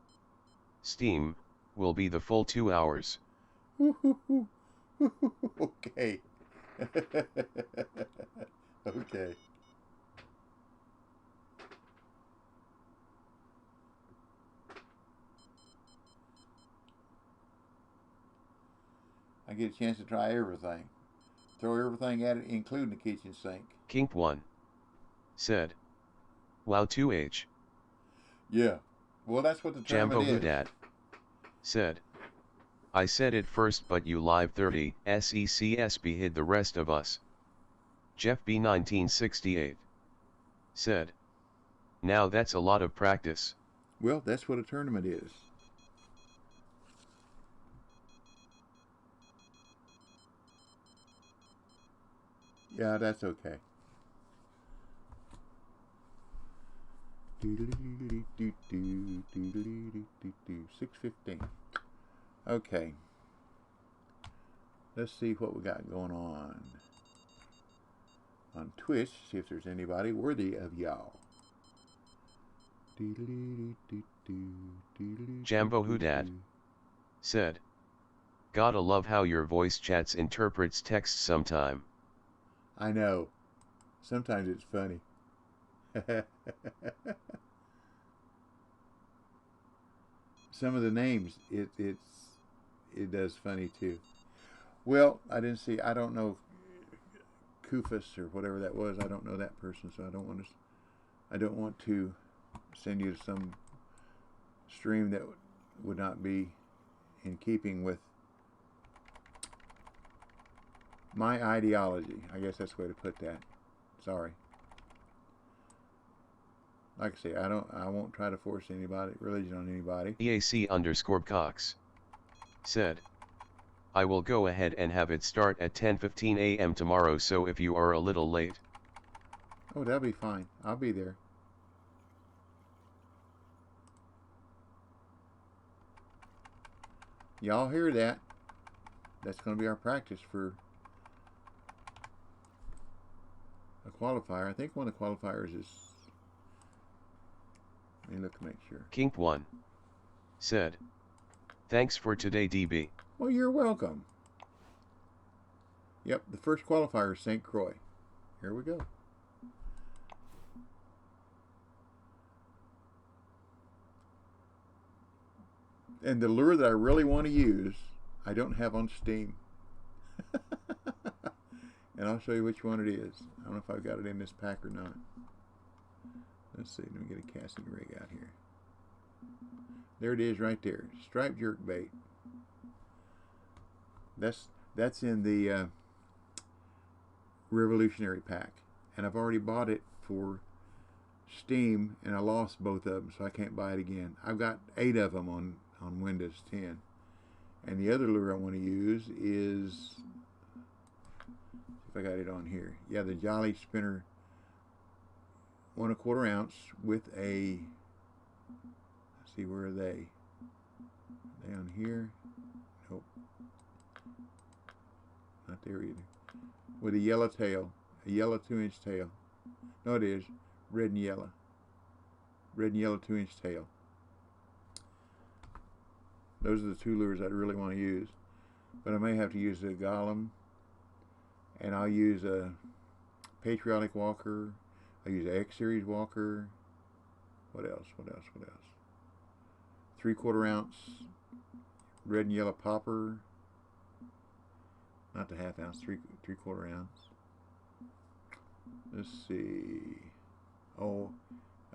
B: Steam will be the full 2 hours.
A: Okay. Okay. I get a chance to try everything. Throw everything at it, including the kitchen sink.
B: Kink one said, wow, 2H.
A: Yeah. Well, that's what the
B: Jambo
A: tournament is.
B: Hudad said, I said it first, but you live 30 SECSB hid the rest of us. Jeff B 1968 said, now that's a lot of practice.
A: Well, that's what a tournament is. Yeah, that's okay. 6:15. Okay. Let's see what we got going on Twitch. See if there's anybody worthy of y'all.
B: Jambo Hoodad said, "Gotta love how your voice chats interprets text sometime."
A: I know. Sometimes it's funny. Some of the names, it does funny too. Well, I didn't see. I don't know Kufus or whatever that was. I don't know that person, so I don't want to. I don't want to send you to some stream that would not be in keeping with my ideology. I guess that's the way to put that. Sorry. Like I say, I won't try to force religion on anybody.
B: EAC_Cox said, "I will go ahead and have it start at 10:15 a.m. tomorrow, so if you are a little late."
A: Oh, that'll be fine. I'll be there. Y'all hear that? That's going to be our practice for a qualifier. I think one of the qualifiers is... Let me look to make sure.
B: Kink1 said, "Thanks for today, DB."
A: Well, you're welcome. Yep, the first qualifier is St. Croix. Here we go. And the lure that I really want to use, I don't have on Steam. And I'll show you which one it is. I don't know if I've got it in this pack or not. Let's see, let me get a casting rig out here. There it is right there. Striped jerkbait. That's in the Revolutionary pack. And I've already bought it for Steam, and I lost both of them, so I can't buy it again. I've got 8 of them on Windows 10. And the other lure I want to use is, if I got it on here. Yeah, the Jolly Spinner 1 1/4 ounce with a, let's see, where are they? Down here? Nope. Not there either. With a yellow tail. A yellow 2-inch tail. No, it is. Red and yellow. Red and yellow 2-inch tail. Those are the 2 lures I really want to use. But I may have to use a Gollum. And I'll use a Patriotic Walker. I'll use an X-Series Walker. What else? 3/4 ounce red and yellow popper. Not the 1/2 ounce, 3/4 ounce. Let's see. Oh,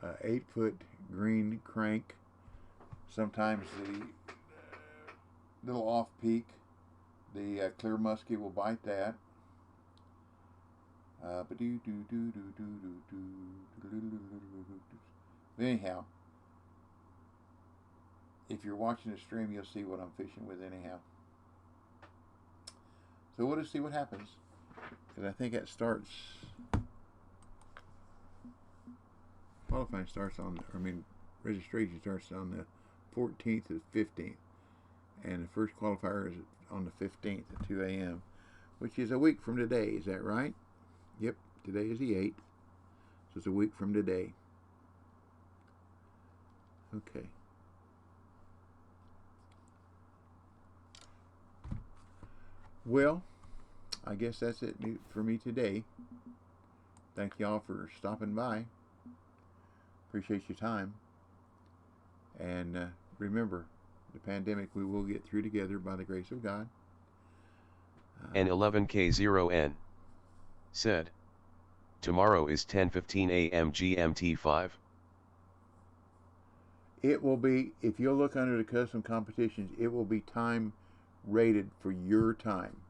A: 8-foot green crank. Sometimes the little off peak, the clear muskie will bite that. Anyhow, if you're watching the stream, you'll see what I'm fishing with anyhow. So we'll just see what happens, because I think it starts, qualifying starts on, registration starts on the 14th to the 15th, and the first qualifier is on the 15th at 2 a.m., which is a week from today. Is that right? Yep, today is the 8th, so it's a week from today. Okay. Well, I guess that's it for me today. Thank y'all for stopping by. Appreciate your time. And remember, the pandemic we will get through together by the grace of God.
B: N11K0N said, "Tomorrow is 10:15 a.m. GMT5.
A: It will be, if you'll look under the custom competitions, it will be time rated for your time.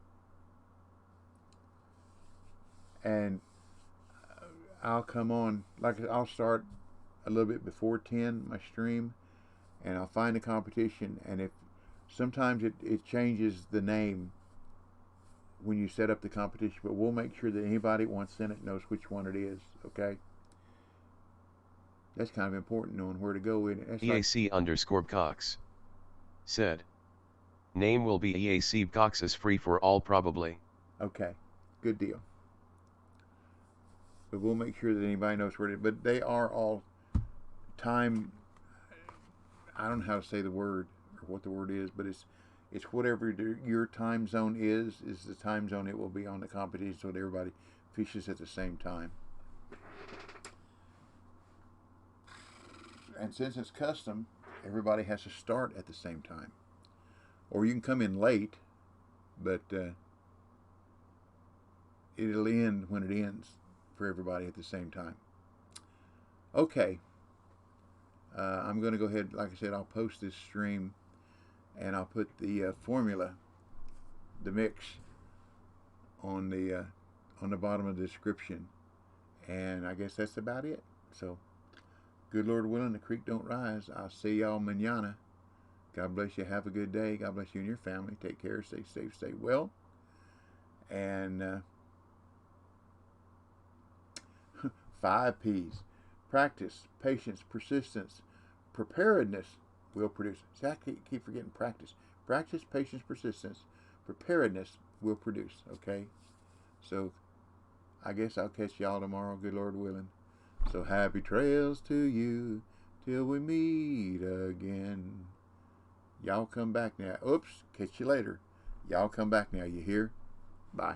A: And I'll come on, I'll start a little bit before 10, my stream, and I'll find the competition, and if sometimes it changes the name when you set up the competition, but we'll make sure that anybody that wants in it knows which one it is, okay? That's kind of important, knowing where to go in it.
B: EAC_Cox said, "Name will be EAC Cox is free for all probably."
A: Okay, good deal. But we'll make sure that anybody knows where it is. But they are all time I don't know how to say the word or what the word is, but it's whatever your time zone is the time zone it will be on the competition, so that everybody fishes at the same time. And since it's custom, everybody has to start at the same time. Or you can come in late, but it'll end when it ends for everybody at the same time. Okay. I'm going to go ahead, like I said, I'll post this stream and I'll put the formula, the mix, on the bottom of the description. And I guess that's about it. So, good Lord willing, the creek don't rise. I'll see y'all mañana. God bless you. Have a good day. God bless you and your family. Take care. Stay safe. Stay well. And 5 P's. Practice, patience, persistence, preparedness will produce. See, I keep forgetting practice. Practice, patience, persistence, preparedness will produce. Okay? So, I guess I'll catch y'all tomorrow, good Lord willing. So, happy trails to you till we meet again. Y'all come back now. Oops, catch you later. Y'all come back now, you hear? Bye.